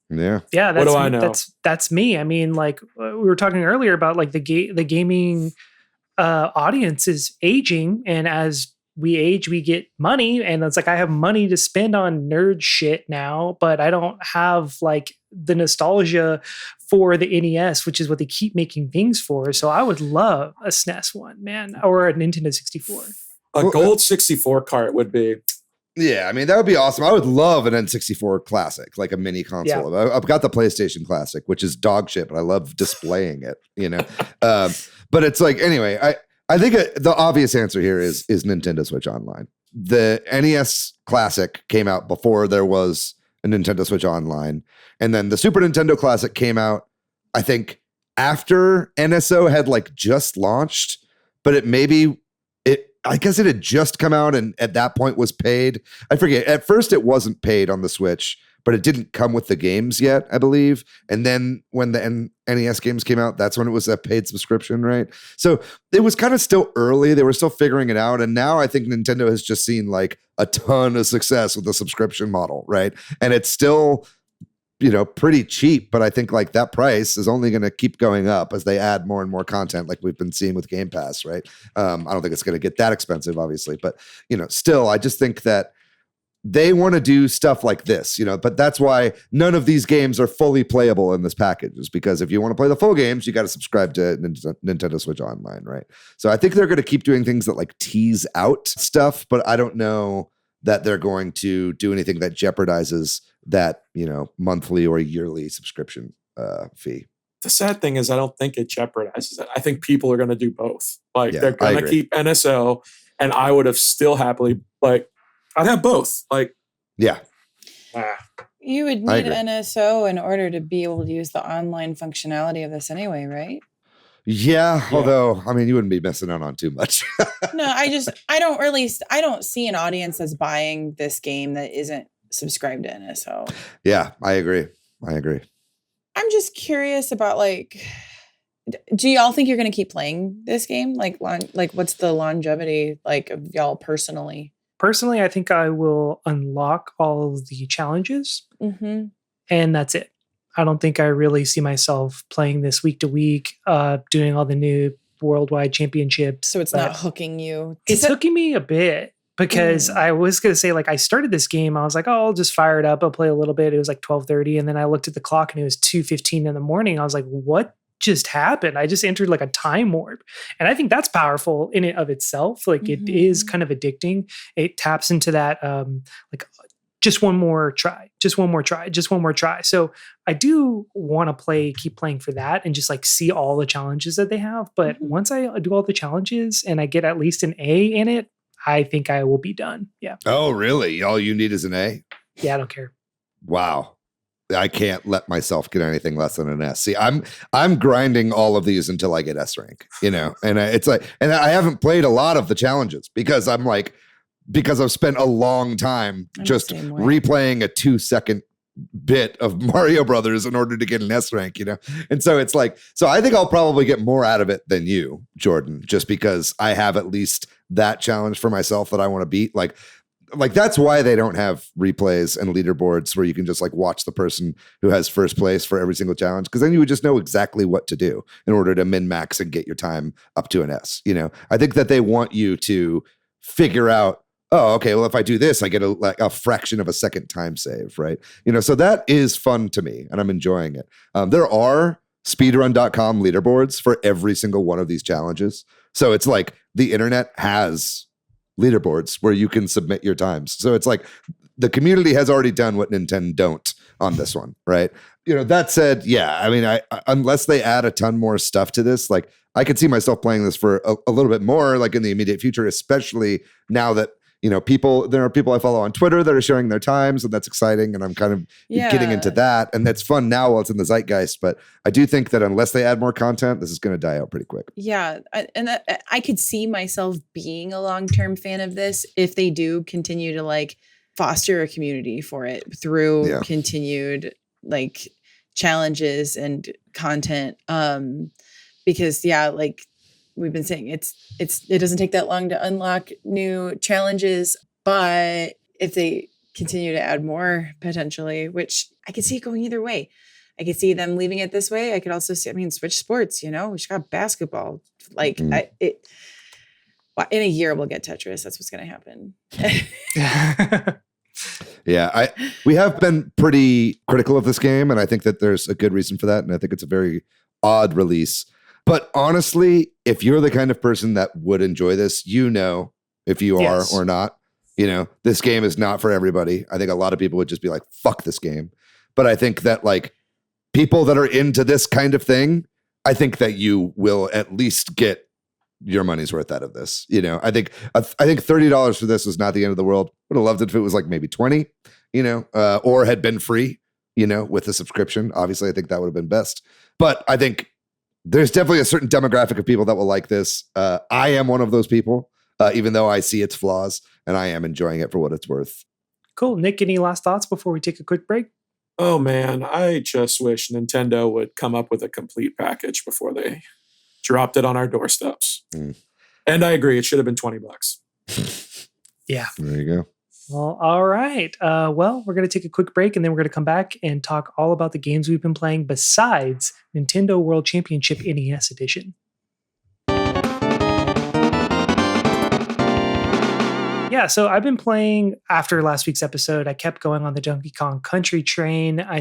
that's, what do I know? That's me. I mean, like we were talking earlier about like the gaming audience is aging, and as we age, we get money, and it's like I have money to spend on nerd shit now, but I don't have like the nostalgia for the NES, which is what they keep making things for. So I would love a SNES one, man, or a Nintendo 64. A gold 64 cart would be. Yeah, I mean, that would be awesome. I would love an N64 Classic, like a mini console. Yeah. I've got the PlayStation Classic, which is dog shit, but I love displaying it, you know? But it's like, anyway, I think the obvious answer here is Nintendo Switch Online. The NES Classic came out before there was a Nintendo Switch Online. And then the Super Nintendo Classic came out, I think, after NSO had like just launched, but I guess it had just come out and at that point was paid. I forget. At first it wasn't paid on the Switch, but it didn't come with the games yet, I believe. And then when the NES games came out, that's when it was a paid subscription, right? So it was kind of still early. They were still figuring it out. And now I think Nintendo has just seen like a ton of success with the subscription model, right? And it's still, you know, pretty cheap, but I think like that price is only going to keep going up as they add more and more content, like we've been seeing with Game Pass, right? I don't think it's going to get that expensive, obviously, but you know, still, I just think that they want to do stuff like this, you know, but that's why none of these games are fully playable in this package, is because if you want to play the full games, you got to subscribe to Nintendo Switch Online, right? So I think they're going to keep doing things that like tease out stuff, but I don't know that they're going to do anything that jeopardizes that, you know, monthly or yearly subscription fee. the sad thing is I don't think it jeopardizes it. I think people are going to do both. Like Yeah, they're going I to agree. keep NSO, and I would have still happily, like, I'd have both. Like, Yeah. You would I need agree. NSO in order to be able to use the online functionality of this anyway, right? Yeah. Yeah. Although, I mean, you wouldn't be missing out on too much. No, I don't see an audience that's buying this game that isn't subscribed to NSO. Yeah, I agree. I'm just curious about, like, do y'all think you're going to keep playing this game? Like what's the longevity like of y'all personally? Personally, I think I will unlock all of the challenges, Mm-hmm. and that's it. I don't think I really see myself playing this week to week, doing all the new worldwide championships. So it's not hooking you. It's hooking me a bit because I was going to say, like, I started this game. I was like, oh, I'll just fire it up. I'll play a little bit. It was like 12:30. And then I looked at the clock and it was 2:15 in the morning. I was like, what just happened? I just entered like a time warp. And I think that's powerful in and of itself. Like it is kind of addicting. It taps into that, like, just one more try, just one more try, just one more try. So I do want to keep playing for that and just like see all the challenges that they have. But once I do all the challenges and I get at least an A in it, I think I will be done. Yeah. Oh, really? All you need is an A? Yeah, I don't care. Wow. I can't let myself get anything less than an S. See, I'm grinding all of these until I get S rank, you know, and it's like, and I haven't played a lot of the challenges because I've spent a long time just replaying a 2-second bit of Mario Brothers in order to get an S rank, you know? And so it's like, so I think I'll probably get more out of it than you, Jordan, just because I have at least that challenge for myself that I want to beat. Like that's why they don't have replays and leaderboards where you can just like watch the person who has first place for every single challenge. Cause then you would just know exactly what to do in order to min max and get your time up to an S, you know? I think that they want you to figure out, oh, okay, well, if I do this, I get a fraction of a second time save, right? You know, so that is fun to me, and I'm enjoying it. There are speedrun.com leaderboards for every single one of these challenges. So it's like the internet has leaderboards where you can submit your times. So it's like the community has already done what Nintendo don't on this one, right? You know, that said, yeah, I mean, I unless they add a ton more stuff to this, like I could see myself playing this for a little bit more, like in the immediate future, especially now that, you know, there are people I follow on Twitter that are sharing their times, and that's exciting. And I'm kind of getting into that. And that's fun now while it's in the zeitgeist. But I do think that unless they add more content, this is going to die out pretty quick. Yeah. I could see myself being a long-term fan of this if they do continue to like foster a community for it through continued like challenges and content. Because like we've been saying, it doesn't take that long to unlock new challenges, but if they continue to add more potentially, which I could see it going either way. I could see them leaving it this way. I could also see, Switch sports, you know, we just got basketball. Like in a year we'll get Tetris. That's what's going to happen. Yeah, we have been pretty critical of this game, and I think that there's a good reason for that. And I think it's a very odd release. But honestly, if you're the kind of person that would enjoy this, you know, if you are or not, you know, this game is not for everybody. I think a lot of people would just be like, fuck this game. But I think that like people that are into this kind of thing, I think that you will at least get your money's worth out of this. You know, I think $30 for this is not the end of the world. Would have loved it if it was like maybe 20, you know, or had been free, you know, with a subscription. Obviously, I think that would have been best. But I think there's definitely a certain demographic of people that will like this. I am one of those people, even though I see its flaws, and I am enjoying it for what it's worth. Cool. Nick, any last thoughts before we take a quick break? Oh, man, I just wish Nintendo would come up with a complete package before they dropped it on our doorsteps. And I agree, it should have been $20. Yeah. There you go. Well, all right. Well, we're going to take a quick break, and then we're going to come back and talk all about the games we've been playing besides Nintendo World Championship NES Edition. Yeah, so I've been playing after last week's episode. I kept going on the Donkey Kong Country train. I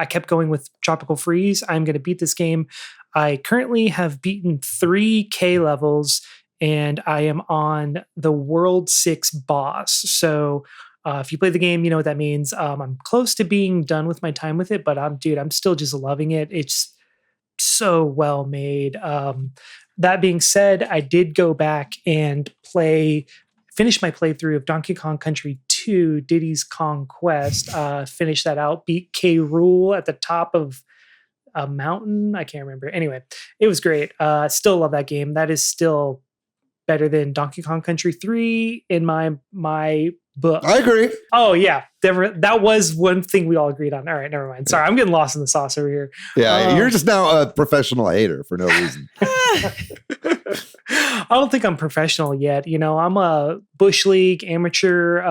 kept going with Tropical Freeze. I'm going to beat this game. I currently have beaten 3 K levels, and I am on the World 6 boss. So if you play the game, you know what that means. I'm close to being done with my time with it, but I'm still just loving it. so well made. That being said, I did go back and finish my playthrough of Donkey Kong Country 2, Diddy's Kong Quest. Finish that out, beat K. Rool at the top of a mountain. I can't remember. Anyway, it was great. Still love that game. That is still better than Donkey Kong Country 3 in my book. I agree. Oh yeah, that was one thing we all agreed on. All right, never mind. Sorry, I'm getting lost in the sauce over here. Yeah, you're just now a professional hater for no reason. I don't think I'm professional yet. I'm a Bush League amateur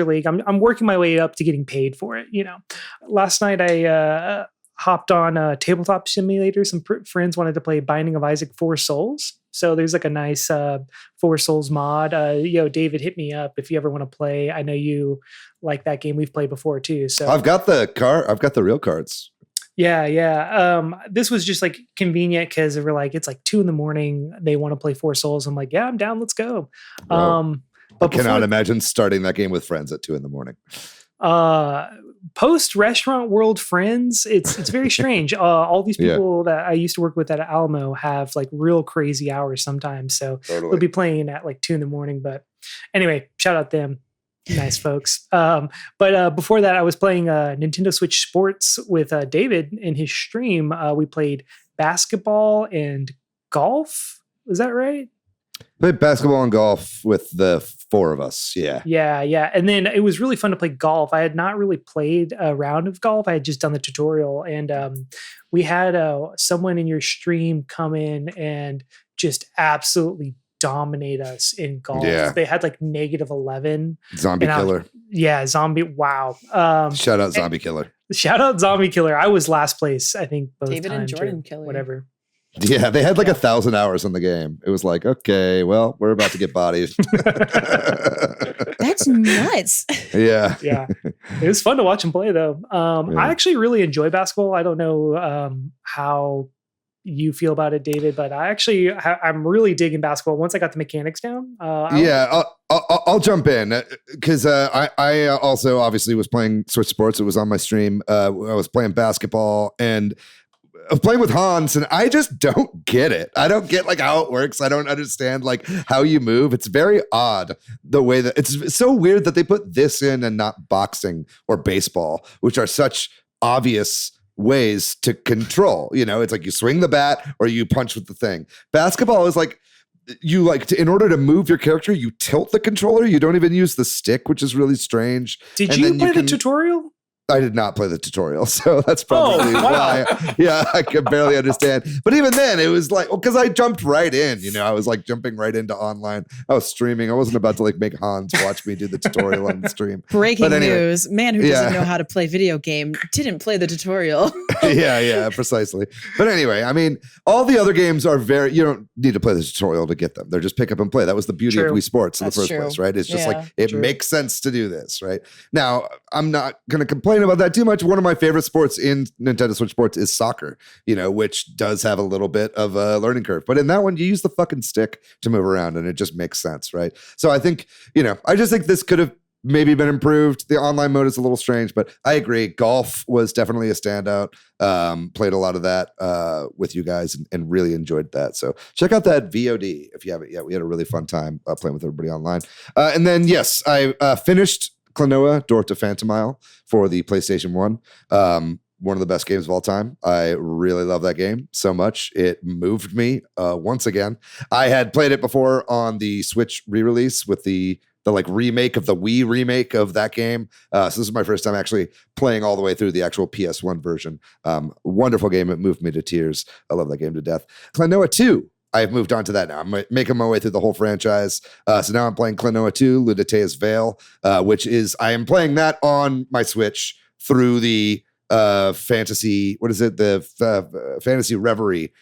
league. I'm working my way up to getting paid for it. Last night I hopped on a tabletop simulator. Some friends wanted to play Binding of Isaac 4 Souls. So there's like a nice 4 Souls mod. David, hit me up if you ever want to play. I know you like that game. We've played before too. So I've got the real cards. Yeah. This was just like convenient because they were like, it's like 2 a.m. They want to play 4 Souls. I'm like, yeah, I'm down. Let's go. But I cannot imagine starting that game with friends at 2 a.m. Post Restaurant World friends, it's very strange. All these people that I used to work with at Alamo have like real crazy hours sometimes. So we'll be playing at like 2 a.m. But anyway, shout out them. Nice folks. But before that, I was playing Nintendo Switch Sports with David in his stream. We played basketball and golf. Is that right? Played basketball and golf with the 4 of us. Yeah. Yeah. And then it was really fun to play golf. I had not really played a round of golf. I had just done the tutorial. And we had someone in your stream come in and just absolutely dominate us in golf. Yeah. They had like -11. Zombie killer. Zombie. Wow. Shout out Zombie Killer. Shout out Zombie Killer. I was last place, I think, both David times and Jordan Killer. whatever. Yeah, they had like 1,000 hours on the game. It was like, okay, well, we're about to get bodied. That's nuts. Yeah. Yeah. It was fun to watch him play though. I actually really enjoy basketball. I don't know how you feel about it, David, but I'm really digging basketball once I got the mechanics down. I'll jump in because I also obviously was playing Switch Sports. It was on my stream. I was playing basketball and I was playing with Hans, and I just don't get it. I don't get like how it works. I don't understand like how you move. It's very odd the way that it's so weird that they put this in and not boxing or baseball, which are such obvious ways to control. It's like you swing the bat or you punch with the thing. Basketball is like in order to move your character, you tilt the controller. You don't even use the stick, which is really strange. Did you play the tutorial? I did not play the tutorial, so that's probably why. Yeah, I could barely understand. But even then, it was like, because I jumped right in. I was like jumping right into online. I was streaming. I wasn't about to like make Hans watch me do the tutorial on the stream. Breaking news: man who doesn't know how to play video game didn't play the tutorial. Yeah, precisely. But anyway, I mean, all the other games are you don't need to play the tutorial to get them. They're just pick up and play. That was the beauty of Wii Sports in the first place, right? It's just like it makes sense to do this, right? Now, I'm not going to complain about that too much. One of my favorite sports in Nintendo Switch Sports is soccer, which does have a little bit of a learning curve. But in that one, you use the fucking stick to move around and it just makes sense, right? So I think, I just think this could have maybe been improved. The online mode is a little strange, but I agree. Golf was definitely a standout. Played a lot of that with you guys and really enjoyed that. So check out that VOD if you haven't yet. We had a really fun time playing with everybody online. And then, yes, I finished Klonoa, Door to Phantomile for the PlayStation 1. One of the best games of all time. I really love that game so much. It moved me once again. I had played it before on the Switch re-release with the like remake of the Wii remake of that game. So this is my first time actually playing all the way through the actual PS1 version. Wonderful game. It moved me to tears. I love that game to death. Klonoa 2. I've moved on to that now. I'm making my way through the whole franchise. So now I'm playing Klonoa 2, Ludotea's Veil, which is, I am playing that on my Switch through the Fantasy, what is it? The Fantasy Reverie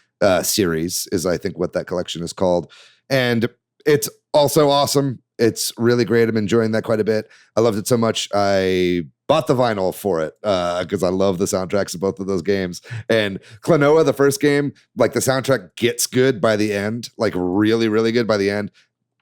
series is, I think, what that collection is called. And it's also awesome. It's really great. I'm enjoying that quite a bit. I loved it so much. I bought the vinyl for it because I love the soundtracks of both of those games. And Klonoa, the first game, like the soundtrack gets good by the end, like really, really good by the end.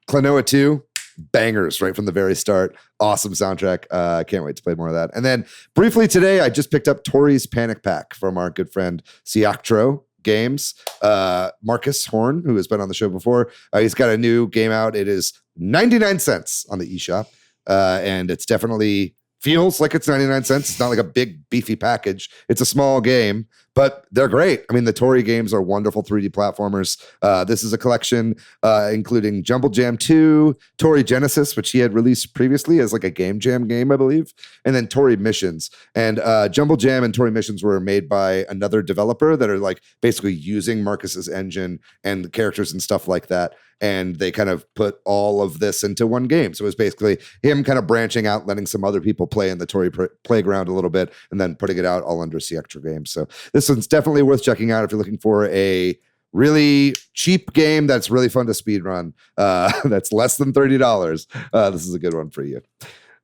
Klonoa 2, bangers right from the very start. Awesome soundtrack. I can't wait to play more of that. And then briefly today, I just picked up Tori's Panic Pack from our good friend Siaktro. games. Marcus Horn, who has been on the show before, he's got a new game out. It is 99 cents on the eShop. And it's definitely feels like it's 99 cents. It's not like a big beefy package. It's a small game, but they're great. I mean, the Tori games are wonderful 3D platformers. This is a collection including Jumble Jam 2, Tori Genesis, which he had released previously as like a Game Jam game, I believe, and then Tori Missions. And Jumble Jam and Tori Missions were made by another developer that are like basically using Marcus's engine and the characters and stuff like that. And they kind of put all of this into one game. So it was basically him kind of branching out, letting some other people play in the Tori playground a little bit, and then putting it out all under C Extra Games. So this one's definitely worth checking out if you're looking for a really cheap game that's really fun to speedrun. That's less than $30. This is a good one for you.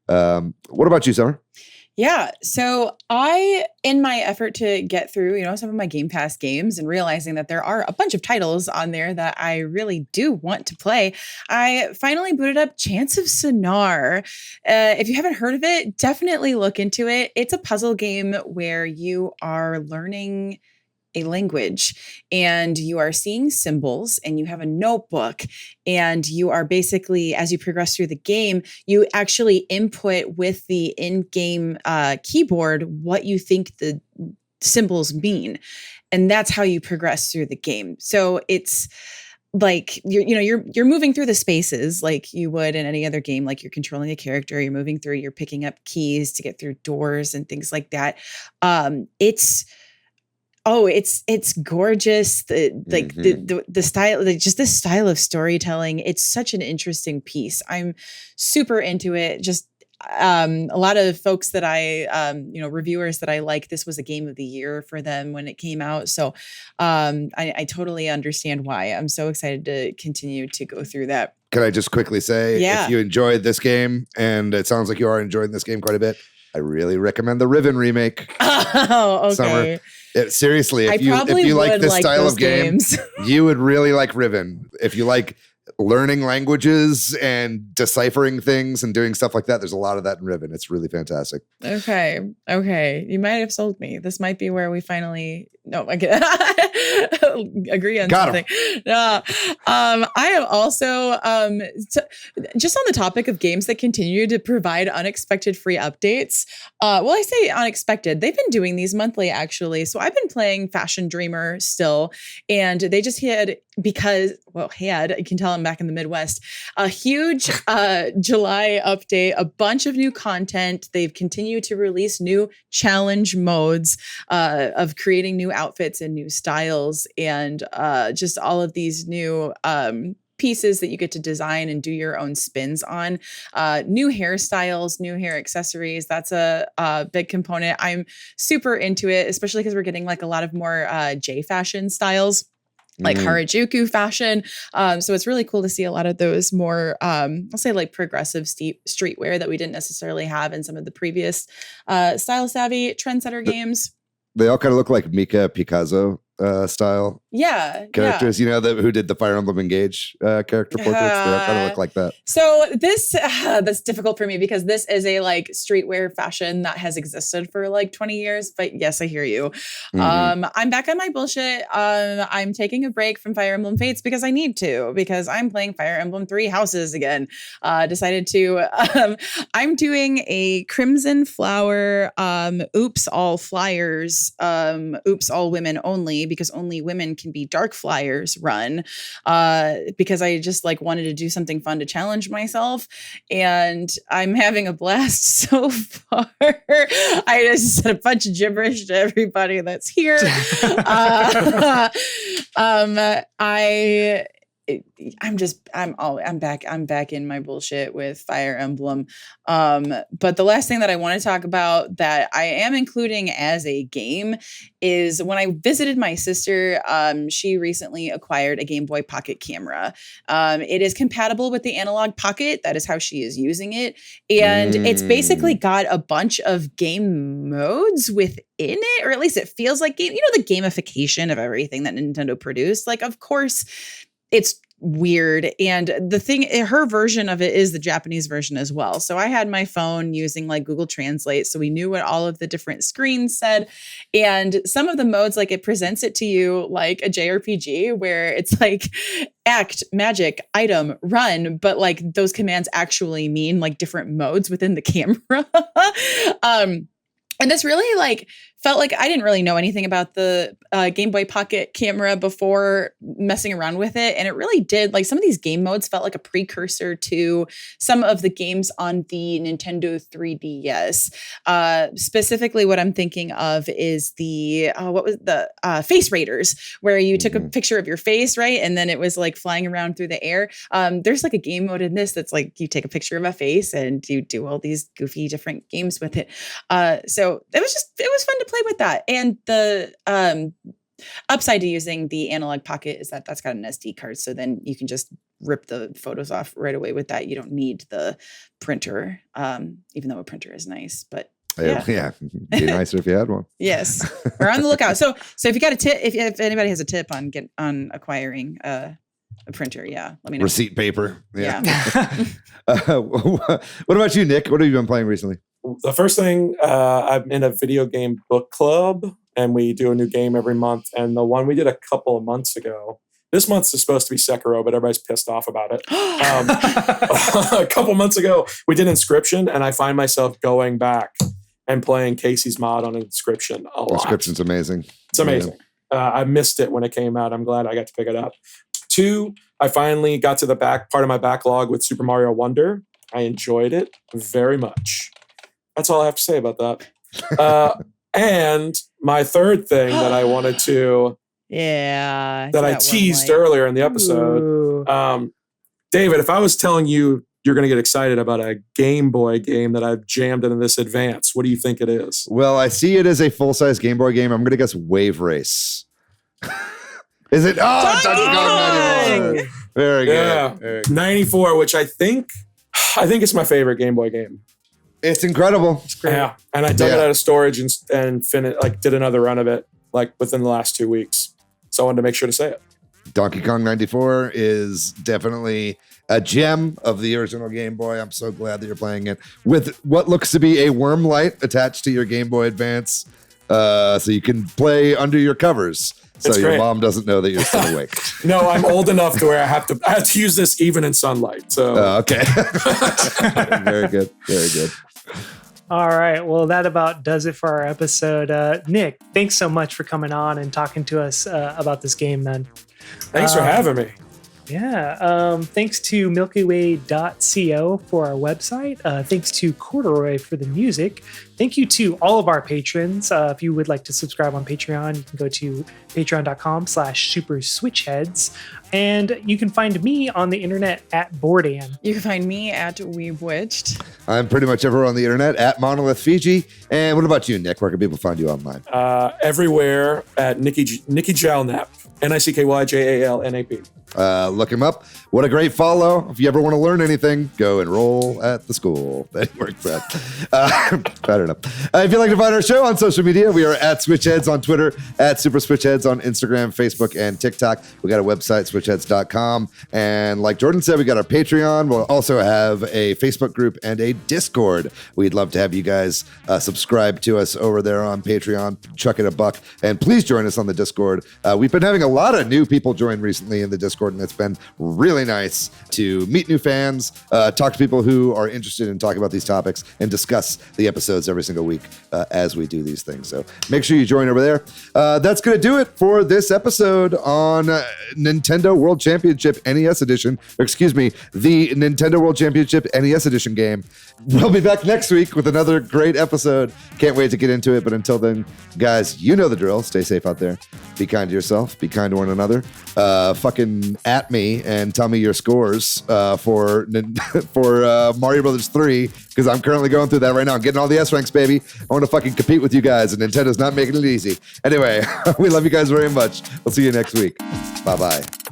What about you, Summer? Yeah. So in my effort to get through, some of my Game Pass games and realizing that there are a bunch of titles on there that I really do want to play, I finally booted up Chants of Sonar. If you haven't heard of it, definitely look into it. It's a puzzle game where you are learning a language and you are seeing symbols and you have a notebook and you are basically, as you progress through the game, you actually input with the in-game keyboard what you think the symbols mean. And that's how you progress through the game. So it's like you're moving through the spaces like you would in any other game. Like you're controlling a character, you're moving through, you're picking up keys to get through doors and things like that. It's gorgeous. The style, just this style of storytelling. It's such an interesting piece. I'm super into it. Just a lot of folks that reviewers that I like, this was a game of the year for them when it came out. So I totally understand why. I'm so excited to continue to go through that. Can I just quickly say, if you enjoyed this game, and it sounds like you are enjoying this game quite a bit, I really recommend the Riven remake. Oh, okay. Summer. Seriously, if you like this style of game, you would really like Riven. If you like learning languages and deciphering things and doing stuff like that, there's a lot of that in Riven. It's really fantastic. Okay. You might have sold me. This might be where we finally agree on something. I am also just on the topic of games that continue to provide unexpected free updates. I say unexpected. They've been doing these monthly, actually. So I've been playing Fashion Dreamer still, and they just had, you can tell I'm back in the Midwest, a huge July update, a bunch of new content. They've continued to release new challenge modes of creating new outfits and new styles, and just all of these new pieces that you get to design and do your own spins on. New hairstyles, new hair accessories. That's a big component. I'm super into it, especially because we're getting like a lot of more J fashion styles, like Harajuku fashion. So it's really cool to see a lot of those more, I'll say like progressive streetwear that we didn't necessarily have in some of the previous style savvy trendsetter games. They all kind of look like Mika Picasso style characters, who did the Fire Emblem Engage character portraits. They all kind of look like that. So this that's difficult for me because this is a like streetwear fashion that has existed for like 20 years. But yes, I hear you. I'm back on my bullshit. I'm taking a break from Fire Emblem Fates because I need to, because I'm playing Fire Emblem 3 Houses again. Decided to. I'm doing a Crimson Flower Oops All Flyers Oops All Women Only, because only women can be Dark Flyers run, because I just like wanted to do something fun to challenge myself, and I'm having a blast so far. I just said a bunch of gibberish to everybody that's here. I'm back in my bullshit with Fire Emblem. But the last thing that I want to talk about that I am including as a game is when I visited my sister, she recently acquired a Game Boy Pocket camera. It is compatible with the Analog Pocket. That is how she is using it. And it's basically got a bunch of game modes within it, or at least it feels like game, the gamification of everything that Nintendo produced. Like, of course, it's weird. And the thing, her version of it is the Japanese version as well. So I had my phone using like Google Translate. So we knew what all of the different screens said. And some of the modes, like it presents it to you like a JRPG where it's like act, magic, item, run. But like those commands actually mean like different modes within the camera. And this really like felt like I didn't really know anything about the Game Boy Pocket camera before messing around with it. And it really did, like some of these game modes felt like a precursor to some of the games on the Nintendo 3DS. Specifically what I'm thinking of is the, Face Raiders, where you took a picture of your face, right? And then it was like flying around through the air. There's like a game mode in this that's like you take a picture of a face and you do all these goofy different games with it. So it was fun to play with that. And the upside to using the analog pocket is that that's got an SD card. So then you can just rip the photos off right away with that. You don't need the printer, even though a printer is nice, but yeah. It'd be nicer if you had one. Yes. We're on the lookout. So if you got a tip, if anybody has a tip on acquiring a printer, let me know. Receipt paper. Yeah. What about you, Nick? What have you been playing recently? The first thing, I'm in a video game book club, and we do a new game every month. And the one we did a couple of months ago, this month is supposed to be Sekiro, but everybody's pissed off about it. A couple months ago, we did Inscription, and I find myself going back and playing Casey's mod on Inscription a lot. Inscription's amazing. It's amazing. Yeah. I missed it when it came out. I'm glad I got to pick it up. 2, I finally got to the back part of my backlog with Super Mario Wonder. I enjoyed it very much. That's all I have to say about that. And my third thing that I wanted to, that I teased earlier in the episode, David, if I was telling you you're going to get excited about a Game Boy game that I've jammed into this Advance, what do you think it is? Well, I see it as a full-size Game Boy game. I'm going to guess Wave Race. Is it? Oh, Donkey Kong 94. Very good. Yeah, very good. 94, which I think it's my favorite Game Boy game. It's incredible. It's great. Yeah, and I dug it out of storage and did another run of it like within the last 2 weeks. So I wanted to make sure to say it. Donkey Kong 94 is definitely a gem of the original Game Boy. I'm so glad that you're playing it with what looks to be a worm light attached to your Game Boy Advance, so you can play under your covers. So your mom doesn't know that you're still awake. No, I'm old enough to where I have to use this even in sunlight. So okay. Very good. Very good. All right. Well, that about does it for our episode. Nick, thanks so much for coming on and talking to us about this game, man. Thanks for having me. Yeah. Thanks to milkyway.co for our website. Thanks to Corduroy for the music. Thank you to all of our patrons. If you would like to subscribe on Patreon, you can go to patreon.com/Super Switch Headz. And you can find me on the internet at Boardan. You can find me at Weebwitched. I'm pretty much everywhere on the internet at Monolith Fiji. And what about you, Nick? Where can people find you online? Everywhere at Nicky Jalnap. NICKYJALNAP. Look him up. What a great follow. If you ever want to learn anything, go enroll at the school that he works at. I don't know. If you'd like to find our show on social media, we are at Switch Headz on Twitter, at Super Switch Headz on Instagram, Facebook, and TikTok. We got a website, switchheadz.com. And like Jordan said, we got our Patreon. We'll also have a Facebook group and a Discord. We'd love to have you guys subscribe to us over there on Patreon. Chuck it a buck. And please join us on the Discord. We've been having a lot of new people join recently in the Discord, and it's been really nice to meet new fans, talk to people who are interested in talking about these topics, and discuss the episodes every single week as we do these things. So make sure you join over there. That's going to do it for this episode on Nintendo World Championship NES Edition. Or excuse me, the Nintendo World Championship NES Edition game. We'll be back next week with another great episode. Can't wait to get into it. But until then, guys, you know the drill. Stay safe out there. Be kind to yourself. Be kind to one another. Fucking at me and tell me your scores for Mario Brothers 3, because I'm currently going through that right now. I'm getting all the S ranks, baby. I want to fucking compete with you guys, and Nintendo's not making it easy. Anyway, we love you guys very much. We'll see you next week. Bye-bye.